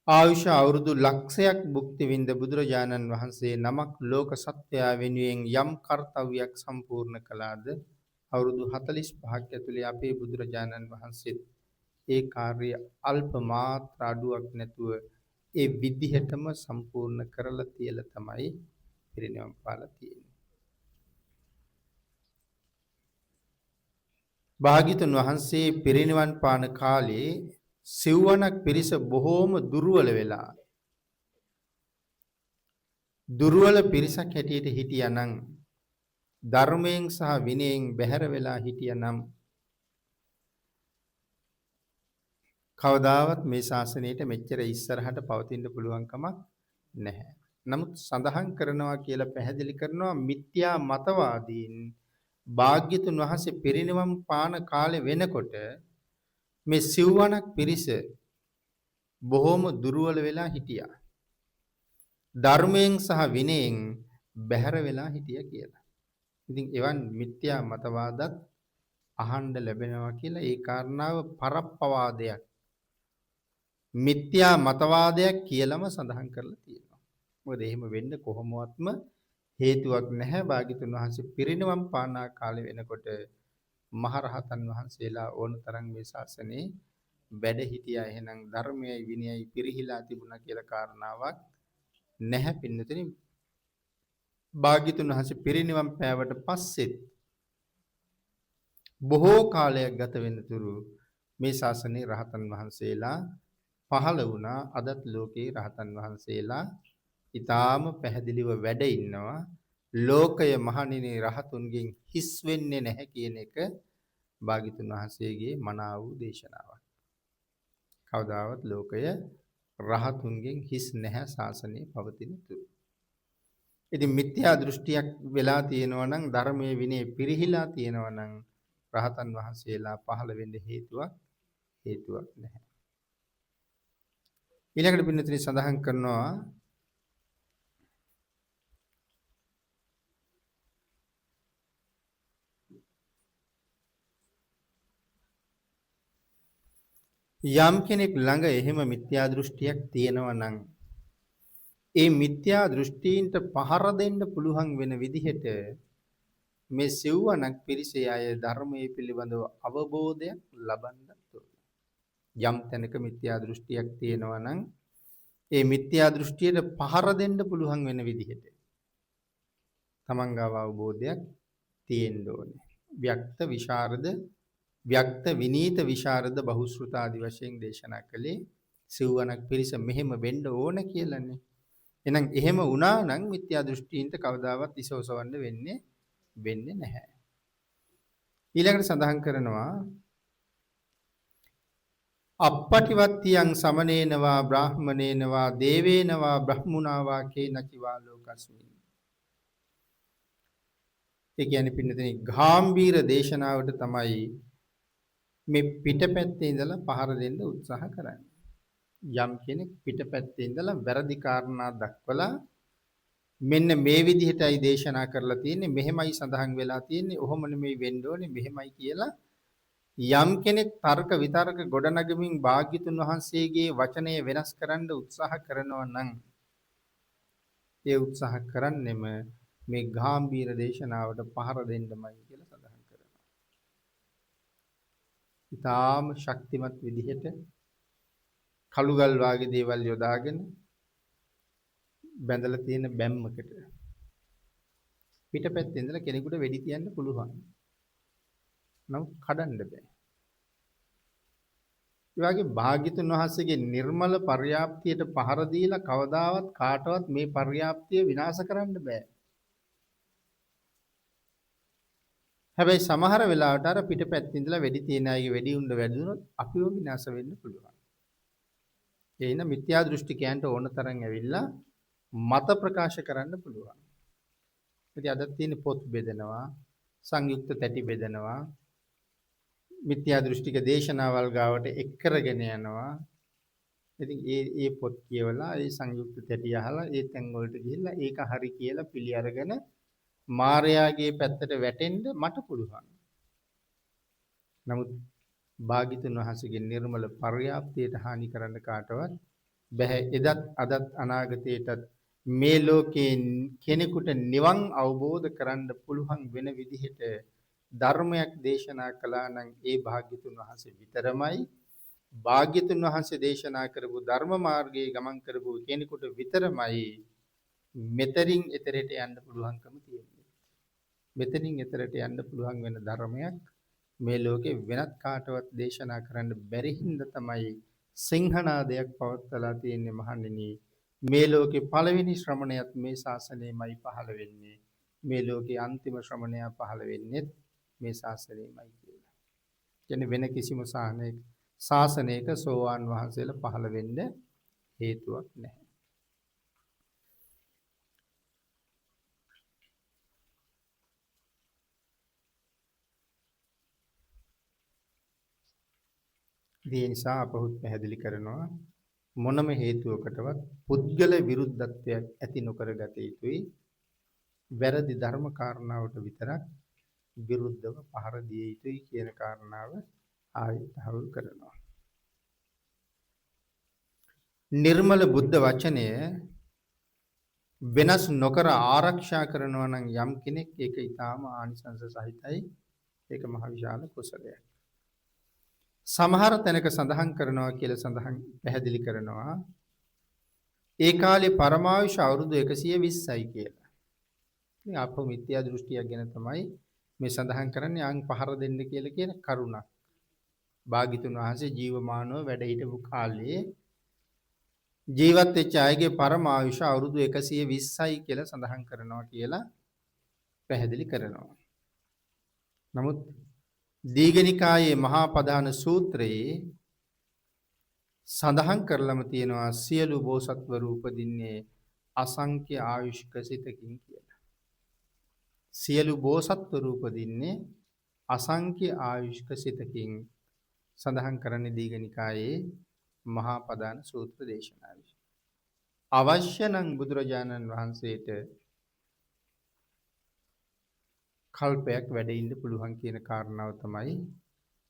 ආයුෂ අවුරුදු ලක්ෂයක් භුක්ති විඳ බුදුරජාණන් වහන්සේ නමක් ලෝක සත්‍යය වෙනුවෙන් යම් කර්තව්‍යයක් සම්පූර්ණ කළාද අවුරුදු 45ක් ඇතුලේ අපේ බුදුරජාණන් වහන්සේ ඒ කාර්ය අල්ප මාත්‍ර අඩුවක් නැතුව ඒ විදිහටම සම්පූර්ණ කරලා තියලා තමයි පිරිනිවන් පාලා තියෙන්නේ. භාග්‍යතුන් වහන්සේ පිරිනිවන් පාන කාලේ සිව්වණක් පිරිස බොහෝම දුර්වල පිරිසක් හැටියට හිටියානම් ධර්මයෙන් සහ විනයෙන් බැහැර වෙලා හිටියානම් කවදාවත් මේ ශාසනයට මෙච්චර ඉස්සරහට පවතින්න පුළුවන් කමක් නැහැ. නමුත් සඳහන් කරනවා කියලා පැහැදිලි කරනවා මිත්‍යා මතවාදීන් භාග්‍යතුන් වහන්සේ පිරිනිවන් පාන කාලේ වෙනකොට මේ සිව්වණක් පිරිස බොහොම දුර්වල වෙලා හිටියා. ධර්මයෙන් සහ විනයෙන් බැහැර වෙලා හිටියා කියලා. ඉතින් එවන් මිත්‍යා මතවාදත් අහන්න ලැබෙනවා කියලා ඒ කාරණාව පරප්පවාදයක්. මිත්‍යා මතවාදයක් කියලාම සඳහන් කරලා තියෙනවා. මොකද එහෙම වෙන්න කොහොමවත්ම හේතුවක් නැහැ. භාග්‍යතුන් වහන්සේ පිරිනිවන් පානා කාලේ වෙනකොට මහරහතන් වහන්සේලා ඕනතරම් මේ ශාසනයේ වැඩ හිටියා. එහෙනම් ධර්මයයි විනයයි පිරිහිලා තිබුණා කියලා කාරණාවක් නැහැ පින්නතුනි. භාග්‍යතුන් වහන්සේ පිරිනිවන් පෑවට පස්සෙත් බොහෝ කාලයක් ගත වෙනතුරු මේ ශාසනයේ රහතන් වහන්සේලා පහළ වුණා. අදත් ලෝකේ රහතන් වහන්සේලා ඊටාම පැහැදිලිව වැඩ ඉන්නවා. ලෝකය මහණෙනි රහතුන්ගෙන් හිස් වෙන්නේ නැහැ කියන එක භාග්‍යතුන් වහන්සේගේ මනාව වූ දේශනාවක්. කවදාවත් ලෝකය රහතුන්ගෙන් හිස් නැහැ ශාසනයේ පවතින තුරු. ඉතින් මිත්‍යා දෘෂ්ටියක් වෙලා තියෙනවා නම් ධර්මයේ විනය පිරිහිලා තියෙනවා නම් රහතන් වහන්සේලා පහළ වෙන්න හේතුවක් නැහැ. ඊළඟට පින්නතුනි සඳහන් කරනවා යම් කෙනෙක් ළඟ එහෙම මිත්‍යා දෘෂ්ටියක් තියෙනවා නම් ඒ මිත්‍යා දෘෂ්ටීන්ට පහර දෙන්න පුළුවන් වෙන විදිහට මේ සිව්වණක් පිරිසේ අය ධර්මයේ පිළිබඳව අවබෝධයක් ලබන්නත් ඕන. යම් තැනක මිත්‍යා දෘෂ්ටියක් තියෙනවා නම් ඒ මිත්‍යා දෘෂ්ටියට පහර දෙන්න පුළුවන් වෙන විදිහට තමන්ගාව අවබෝධයක් තියෙන්න ඕනේ. ව්‍යක්ත විශාරද ව්‍යක්ත විනීත විශාරද බහුශ්‍රුත ආදි වශයෙන් දේශනා කළේ සිව්වණක් පිරිස මෙහෙම වෙන්න ඕන කියලානේ. එහෙනම් එහෙම වුණා නම් මිත්‍යා දෘෂ්ටීන්ට කවදාවත් ඉසෝසවන්න වෙන්නේ නැහැ. ඊළඟට සඳහන් කරනවා අප්පටිවත්තියං සමනේනවා බ්‍රාහ්මනේනවා දේවේනවා බ්‍රහ්මුණාවා කේනචිවා ලෝකස්මින්. ඒ කියන්නේ පින්නතේ ගාම්භීර දේශනාවට තමයි මේ පිටපැත්තේ ඉඳලා පහර දෙන්න උත්සාහ කරන්නේ. යම් කෙනෙක් පිටපැත්තේ ඉඳලා වැරදි කාරණා දක්වලා මෙන්න මේ විදිහටයි දේශනා කරලා තියෙන්නේ, මෙහෙමයි සඳහන් වෙලා තියෙන්නේ, ඔහොම නෙමෙයි වෙන්න ඕනේ, මෙහෙමයි කියලා යම් කෙනෙක් තර්ක විතර්ක ගොඩනගමින් භාග්‍යතුන් වහන්සේගේ වචනය වෙනස් කරන්න උත්සාහ කරනවා නම් ඒ උත්සාහ කරන්නෙම මේ ගාම්භීර දේශනාවට පහර දෙන්නමයි කියලා සඳහන් කරනවා. ඊටාම ශක්තිමත් විදිහට කළුගල් වාගේ දේවල් යොදාගෙන බැඳලා තියෙන බැම්මකට පිටපැත්තේ ඉඳලා කෙනෙකුට වෙඩි තියන්න පුළුවන්. නමුත් කඩන්න බෑ. ඒ වගේ භාග්‍යතුන් වහන්සේගේ නිර්මල පර්යාප්තියට පහර දීලා කවදාවත් කාටවත් මේ පර්යාප්තිය විනාශ කරන්න බෑ. හැබැයි සමහර වෙලාවට අර පිටපැත්තේ ඉඳලා වෙඩි තියන අයගේ වෙඩි උණ්ඩ වැදුනොත් අපිව විනාශ වෙන්න පුළුවන්. ඒ හින්දා මිත්‍යා දෘෂ්ටිකයන්ට ඕන තරම් ඇවිල්ලා මත ප්‍රකාශ කරන්න පුළුවන්. ඉතින් අද තියෙන පොත් බෙදනවා, සංයුක්ත තැටි බෙදනවා, මිත්‍යා දෘෂ්ටික දේශනාවල් ගාවට එක් කරගෙන යනවා. ඉතින් ඒ පොත් කියවලා ඒ සංයුක්ත තැටි අහලා ඒ තැන් වලට ගිහිල්ලා ඒක හරි කියලා පිළි අරගෙන මාර්යාගේ පැත්තට වැටෙන්න මට පුළුවන්. නමුත් භාග්‍යතුන් වහන්සේගේ නිර්මල පර්යාප්තියට හානි කරන්න කාටවත් බැහැ. එදත් අදත් අනාගතයටත් මේ ලෝකේ කෙනෙකුට නිවන් අවබෝධ කරන්න පුළුවන් වෙන විදිහට ධර්මයක් දේශනා කළා නම් ඒ භාග්‍යතුන් වහන්සේ විතරමයි. භාග්‍යතුන් වහන්සේ දේශනා කරපු ධර්ම මාර්ගයේ ගමන් කරපු කෙනෙකුට විතරමයි මෙතරින් එතරට යන්න පුළුවන්කම තියෙන්නේ. මෙතනින් එතරට යන්න පුළුවන් වෙන ධර්මයක් මේ ලෝකේ වෙනත් කාටවත් දේශනා කරන්න බැරි හින්දා තමයි සිංහනාදයක් පවත්වලා තියෙන්නේ මහණෙනි. මේ ලෝකේ පළවෙනි ශ්‍රමණයත් මේ ශාසනයමයි පහළ වෙන්නේ. මේ ලෝකේ අන්තිම ශ්‍රමණයා පහළ වෙන්නේ මේ ශාසනයමයි කියලා. කියන්නේ වෙන කිසිම ශාසනයක සෝවාන් වහන්සේලා පහළ වෙන්න හේතුවක් නැහැ. ඒ නිසා අපහුත් පැහැදිලි කරනවා මොනම හේතුවකටවත් පුද්ගල විරුද්ධත්වයක් ඇති නොකර ගත යුතුයි. වැරදි ධර්ම කාරණාවට විතරක් විරුද්ධව පහර දිය යුතුයි කියන කාරණාව ආයතහවුල් කරනවා. නිර්මල බුද්ධ වචනය වෙනස් නොකර ආරක්ෂා කරනවා නම් යම් කෙනෙක් ඒක ඊටාම ආනිසංස සහිතයි. ඒක මහ විශාල කුසලයක්. සමහර තැනක සඳහන් කරනවා කියලා සඳහන් පැහැදිලි කරනවා ඒ කාලේ පරමායුෂ අවුරුදු 120යි කියලා. මේ අපෝ මිත්‍යා දෘෂ්ටියක් ගැන තමයි මේ සඳහන් කරන්නේ අං පහර දෙන්න කියලා කියන කරුණක්. භාග්‍යතුන් වහන්සේ ජීවමානව වැඩ හිටපු කාලේ ජීවත් වෙච්ච අයගේ පරමායුෂ අවුරුදු 120යි කියලා සඳහන් කරනවා කියලා පැහැදිලි කරනවා. නමුත් දීඝනිකායේ මහා පදාන සූත්‍රයේ සඳහන් කරලම තියෙනවා සියලු බෝසත්වරු උපදින්නේ අසංඛ්‍ය ආයුෂ්ක සිතකින් කියලා. සියලු බෝසත්වරු උපදින්නේ අසංඛ්‍ය ආයුෂ්ක සිතකින් සඳහන් කරන්නේ දීඝනිකායේ මහා පදාන සූත්‍ර දේශනාවේ. අවශ්‍ය නම් බුදුරජාණන් වහන්සේට කල්පයක් වැඩ ඉන්න පුළුවන් කියන කාරණාව තමයි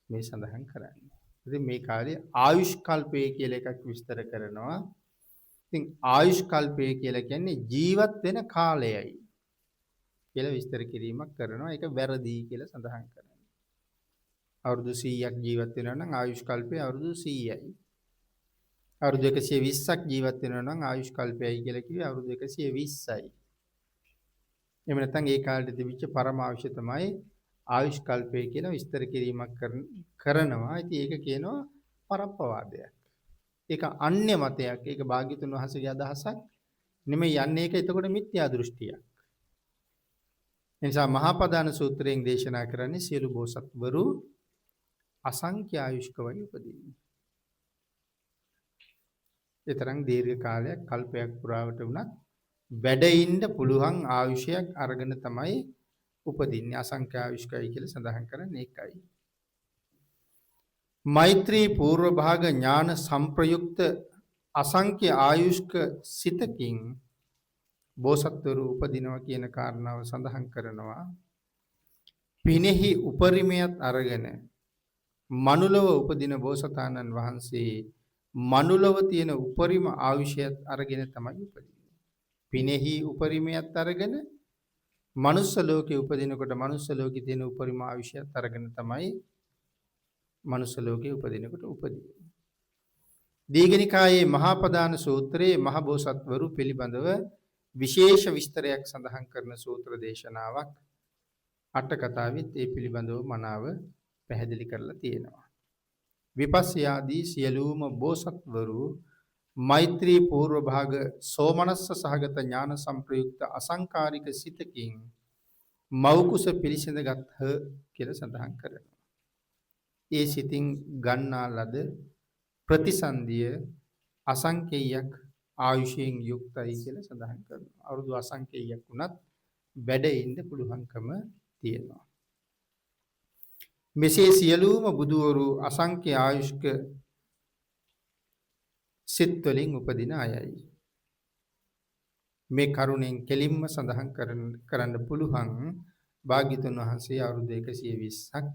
මේ සඳහන් කරන්නේ. ඉතින් මේ කාලේ ආයුෂ් කල්පය කියලා එකක් විස්තර කරනවා. ඉතින් ආයුෂ් කල්පය කියලා කියන්නේ ජීවත් වෙන කාලයයි කියලා විස්තර කිරීමක් කරනවා. ඒක වැරදි කියලා සඳහන් කරනවා. අවුරුදු 100ක් ජීවත් වෙනවා නම් ආයුෂ් කල්පය අවුරුදු 100යි. අවුරුදු 120ක් ජීවත් වෙනවා නම් ආයුෂ් කල්පයයි කියලා කිව්වේ අවුරුදු 120යි. එහෙම නැත්නම් ඒ කාලේ තිබිච්ච පරමාවශ්‍ය තමයි ආයුෂ් කල්පය කියලා විස්තර කිරීමක් කරනවා. ඉතින් ඒක කියනවා පරප්පවාදයක්. ඒක අන්‍ය මතයක්. ඒක භාග්‍යතුන් වහන්සේගේ අදහසක් නෙමෙයි යන්නේ. ඒක එතකොට මිත්‍යා දෘෂ්ටියක්. එනිසා මහා පදාන සූත්‍රයෙන් දේශනා කරන්නේ සියලු බෝසත්වරු අසංඛ්‍ය ආයුෂ්කවයි උපදින්නේ. ඒ තරම් දීර්ඝ කාලයක් කල්පයක් පුරාවට වුණත් වැඩ ඉන්න පුළුවන් ආයුෂයක් අරගෙන තමයි උපදින්නේ. අසංඛ්‍ය ආයුෂ්කයි කියලා සඳහන් කරන්නේ ඒකයි. මෛත්‍රී පූර්ව භාග ඥාන සංප්‍රයුක්ත අසංඛ්‍ය ආයුෂ්ක සිතකින් බෝසත්වරු උපදිනවා කියන කාරණාව සඳහන් කරනවා. පිනෙහි උපරිමයත් අරගෙන මනුලව උපදින බෝසතාණන් වහන්සේ මනුලව තියෙන උපරිම ආයුෂයත් අරගෙන තමයි උපදින්නේ. පිනෙහි උපරිමයත් අරගෙන මනුස්ස ලෝකේ උපදිනකොට මනුස්ස ලෝකේ තියෙන උපරිම ආයුෂයත් අරගෙන තමයි මනුස්ස ලෝකේ උපදිනකොට උපදින්නේ. දීඝනිකායේ මහා පදාන සූත්‍රයේ මහ බෝසත්වරු පිළිබඳව විශේෂ විස්තරයක් සඳහන් කරන සූත්‍ර දේශනාවක් අට කතාවෙත් ඒ පිළිබඳව මනාව පැහැදිලි කරලා තියෙනවා. විපස්සයාදී සියලුම බෝසත්වරු මෛත්‍රී පූර්ව භාග සෝමනස්ස සහගත ඥාන සංප්‍රයුක්ත අසංකාරික සිතකින් මෞකුස පිළිසඳගත්හ කියලා සඳහන් කරනවා. ඒ සිතින් ගන්නා ලද ප්‍රතිසන්දිය අසංකේයයක් ආයුෂයෙන් යුක්තයි කියලා සඳහන් කරනවා. අවුරුදු අසංකේයයක් වුණත් වැඩ ඉන්න පුළුවන්කම තියෙනවා. මෙසේ සියලුම බුදුවරු අසංඛ්‍ය ආයුෂ්ක සිත් වලින් උපදින අයයි. මේ කරුණෙන් කෙලින්ම සඳහන් කරන්න පුළුවන් භාග්‍යතුන් වහන්සේ අවුරුදු 120ක්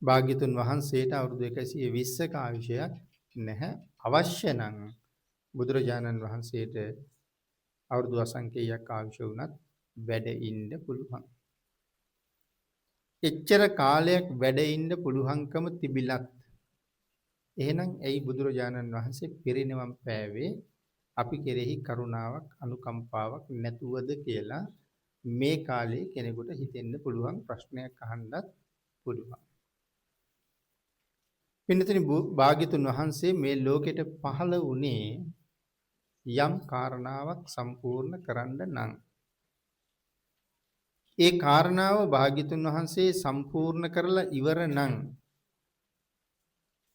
භාග්‍යතුන් වහන්සේට අවුරුදු 120ක ආයුෂයක් නැහැ. අවශ්‍ය නම් බුදුරජාණන් වහන්සේට අවුරුදු අසංඛ්‍යයක් ආයුෂ වුණත් වැඩ ඉන්න පුළුවන්. එච්චර කාලයක් වැඩ ඉන්න පුළුවන්කම තිබිලත් එහෙනම් ඇයි බුදුරජාණන් වහන්සේ පිරිනිවන් පෑවේ අපි කෙරෙහි කරුණාවක් අනුකම්පාවක් නැතුවද කියලා මේ කාලේ කෙනෙකුට හිතෙන්න පුළුවන් ප්‍රශ්නයක් අහන්නත් පුළුවන්. පින්නතනි භාග්‍යතුන් වහන්සේ මේ ලෝකෙට පහළ වුණේ යම් කාරණාවක් සම්පූර්ණ කරන්න නම් ඒ කාරණාව භාග්‍යතුන් වහන්සේ සම්පූර්ණ කරලා ඉවර නම්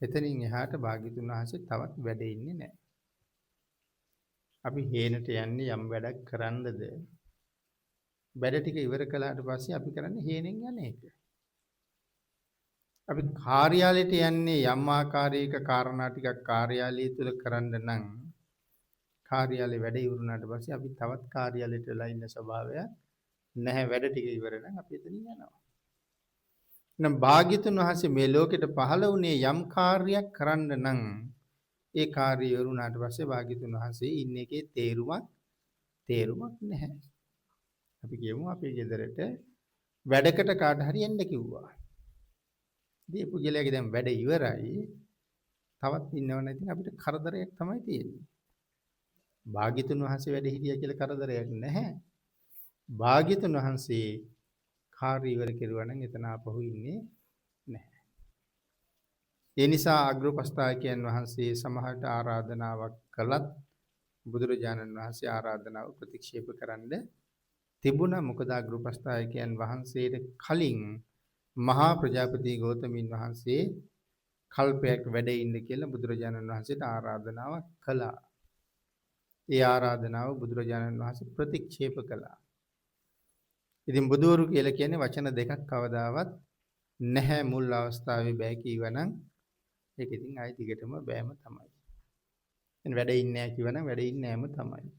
එතනින් එහාට භාග්‍යතුන් වහන්සේ තවත් වැඩ ඉන්නේ නැහැ. අපි හේනට යන්නේ යම් වැඩක් කරන්නද වැඩ ටික ඉවර කළාට පස්සේ අපි කරන්නේ හේනෙන් යන එක. අපි කාර්යාලයට යන්නේ යම් ආකාරයක කාරණා ටිකක් කාර්යාලය තුල කරන්න නම් කාර්යාලේ වැඩ ඉවරුනාට පස්සේ අපි තවත් කාර්යාලයට වෙලා ඉන්න ස්වභාවය නැහැ. වැඩ ටික ඉවර නම් අපි එතනින් යනවා. නම් භාග්‍යතුන් වහන්සේ මේ ලෝකෙට පහළ වුණේ යම් කාර්යයක් කරන්න නම් ඒ කාර්යය ඉවරුනාට පස්සේ භාග්‍යතුන් වහන්සේ ඉන්න එකේ තේරුමක් නැහැ. අපි කියමු අපේ ගෙදරට වැඩකට කාට හරි එන්න කිව්වා. ඉතින් පුජලයාගේ දැන් වැඩ ඉවරයි. තවත් ඉන්නව නැතිනම් අපිට කරදරයක් තමයි තියෙන්නේ. භාග්‍යතුන් වහන්සේ වැඩ හිටියා කියලා කරදරයක් නැහැ. භාග්‍යතුන් වහන්සේ කාර්ය ඉවර කෙරුවා නම් එතන ආපහු ඉන්නේ නැහැ. ඒ නිසා අග්‍රපස්ථායකයන් වහන්සේ සමහරට ආරාධනාවක් කළත් බුදුරජාණන් වහන්සේ ආරාධනාව ප්‍රතික්ෂේප කරන්න තිබුණා. මොකද අග්‍රපස්ථායකයන් වහන්සේට කලින් මහා ප්‍රජාපති ගෞතමීන් වහන්සේ කල්පයක් වැඩ ඉන්න කියලා බුදුරජාණන් වහන්සේට ආරාධනාවක් කළා. ඒ ආරාධනාව බුදුරජාණන් වහන්සේ ප්‍රතික්ෂේප කළා. ඉතින් බුදුවරු කියලා කියන්නේ වචන දෙකක් කවදාවත් නැහැ. මුල් අවස්ථාවේ බෑ කීවනම් ඒක ඉතින් ආයෙ දිගටම බෑම තමයි. එන් වැඩ ඉන්නේ නැහැ කිව්වනම් වැඩ ඉන්නේ නැම තමයි.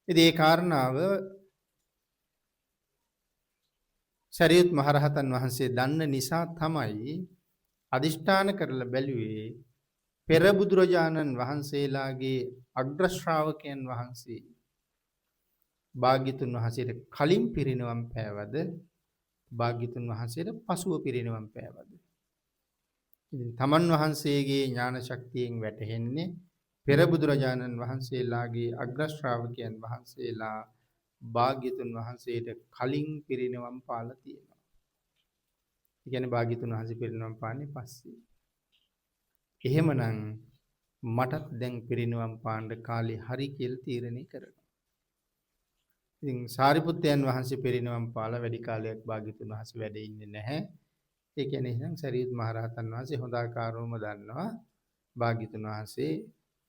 ඉතින් ඒ කාරණාව සරියුත් මහරහතන් වහන්සේ දන්න නිසා තමයි අදිෂ්ඨාන කරලා බැලුවේ පෙර බුදුරජාණන් වහන්සේලාගේ අග්‍ර ශ්‍රාවකයන් වහන්සේ භාග්‍යතුන් වහන්සේට කලින් පිරිනවම් පෑවද භාග්‍යතුන් වහන්සේට පසුව පිරිනවම් පෑවද. ඉතින් තමන් වහන්සේගේ ඥාන ශක්තියෙන් වැටහෙන්නේ පෙර බුදුරජාණන් වහන්සේලාගේ අග්‍ර ශ්‍රාවකයන් වහන්සේලා භාග්‍යතුන් වහන්සේට කලින් පිරිනවම් පාලා තියෙනවා. ඒ කියන්නේ භාග්‍යතුන් වහන්සේ පිරිනවම් පාන්නේ පස්සේ. එහෙමනම් මටත් දැන් පිරිනවම් පාන්න කාලේ හරි කියලා තීරණය කරනවා. ඉතින් සාරිපුත්තයන් වහන්සේ පිරිනවම් පාලා වැඩි කාලයක් භාග්‍යතුන් වහන්සේ වැඩ ඉන්නේ නැහැ. ඒ කියන්නේ එහෙනම් සරියුත් මහරහතන් වහන්සේ හොඳාකාරවම දන්නවා භාග්‍යතුන් වහන්සේ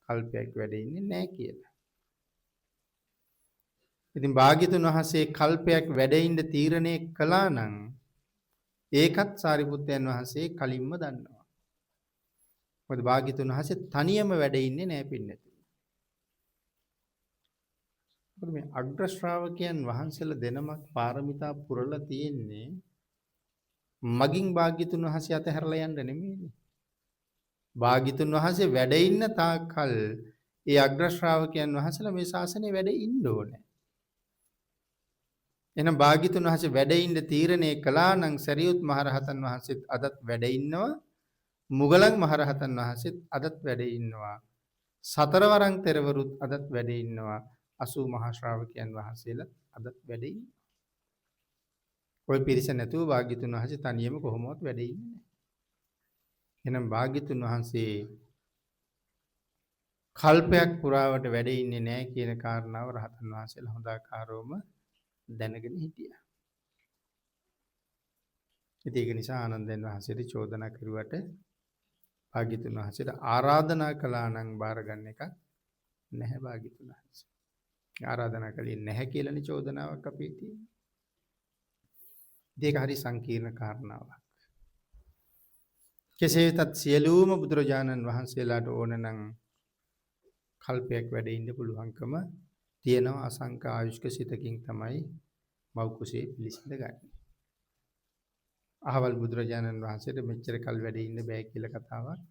කල්පයක් වැඩ ඉන්නේ නැහැ කියලා. ඉතින් භාග්‍යතුන් වහන්සේ කල්පයක් වැඩ ඉන්න තීරණය කළා නම් ඒකත් සාරිපුත්තයන් වහන්සේ කලින්ම දන්නවා. මොකද භාග්‍යතුන් වහන්සේ තනියම වැඩ ඉන්නේ නැහැ පින්නතුනි. මොකද මේ අග්‍ර ශ්‍රාවකයන් වහන්සේලා දෙනමක් පාරමිතා පුරලා තියෙන්නේ මගින් භාග්‍යතුන් වහන්සේ අතහැරලා යන්න නෙමෙයිනේ. භාග්‍යතුන් වහන්සේ වැඩ ඉන්න තාක්කල් ඒ අග්‍ර ශ්‍රාවකයන් වහන්සේලා මේ ශාසනයේ වැඩ ඉන්න ඕනේ. එහෙනම් භාග්‍යතුන් වහන්සේ වැඩ ඉන්න තීරණය කළා නම් සරියුත් මහරහතන් වහන්සේත් අදත් වැඩ ඉන්නවා. මුගලන් මහරහතන් වහන්සේත් අදත් වැඩ ඉන්නවා. සතරවරන් තෙරවරුත් අදත් වැඩ ඉන්නවා. 80 මහා ශ්‍රාවකයන් වහන්සේලා අදත් වැඩ ඉන්නවා. ඔය පිරිස නැතුව භාග්‍යතුන් වහන්සේ තනියම කොහොමවත් වැඩ ඉන්නේ නැහැ. එහෙනම් භාග්‍යතුන් වහන්සේ කල්පයක් පුරාවට වැඩ ඉන්නේ නැහැ කියන කාරණාව රහතන් වහන්සේලා හොඳාකාරවම දැනගෙන හිටියා. ඉතින් ඒක නිසා ආනන්දයන් වහන්සේට චෝදනා කරුවට භාග්‍යතුන් වහන්සේට ආරාධනා කළා නම් බාර ගන්න එක නැහැ භාග්‍යතුන් වහන්සේ. ආරාධනා කළේ නැහැ කියලානේ චෝදනාවක් අපේ තියෙන්නේ. ඒක හරි සංකීර්ණ කාරණාවක්. කෙසේ වෙතත් සියලුම බුදුරජාණන් වහන්සේලාට ඕන නම් කල්පයක් වැඩ ඉන්න පුළුවන්කම තියෙනවා. අසංක ආයුෂ්ක සිතකින් තමයි මව් කුසේ පිළිසිඳ ගන්න. අහවල් බුදුරජාණන් වහන්සේට මෙච්චර කල් වැඩ ඉන්න බෑ කියලා කතාවක්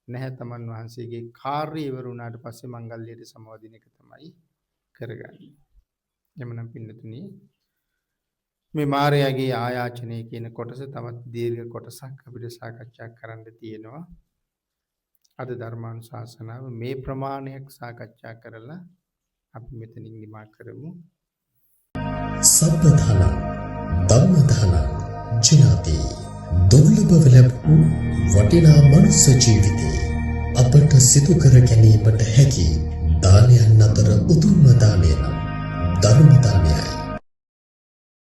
නැහැ. තමන් වහන්සේගේ කාර්ය ඉවර වුණාට පස්සේ මංගල්‍යයට සමවදින එක තමයි කරගන්නේ. එමනම් පින්නතුනි මේ මායාවේ ආයාචනය කියන කොටස තවත් දීර්ඝ කොටසක් අපිට සාකච්ඡා කරන්න තියෙනවා. අද ධර්මානුශාසනාව මේ ප්‍රමාණයක් සාකච්ඡා කරලා අපි මෙතනින් නිමා කරමු. සබ්බධන ධම්මධන ජිනාති දුර්ලභව ලැබූ වටිනා මනුස්ස ජීවිතේ අපට සිදු කර ගැනීමට හැකි දානයන් අතර උතුම්ම දානය නම් ධර්ම දානයයි.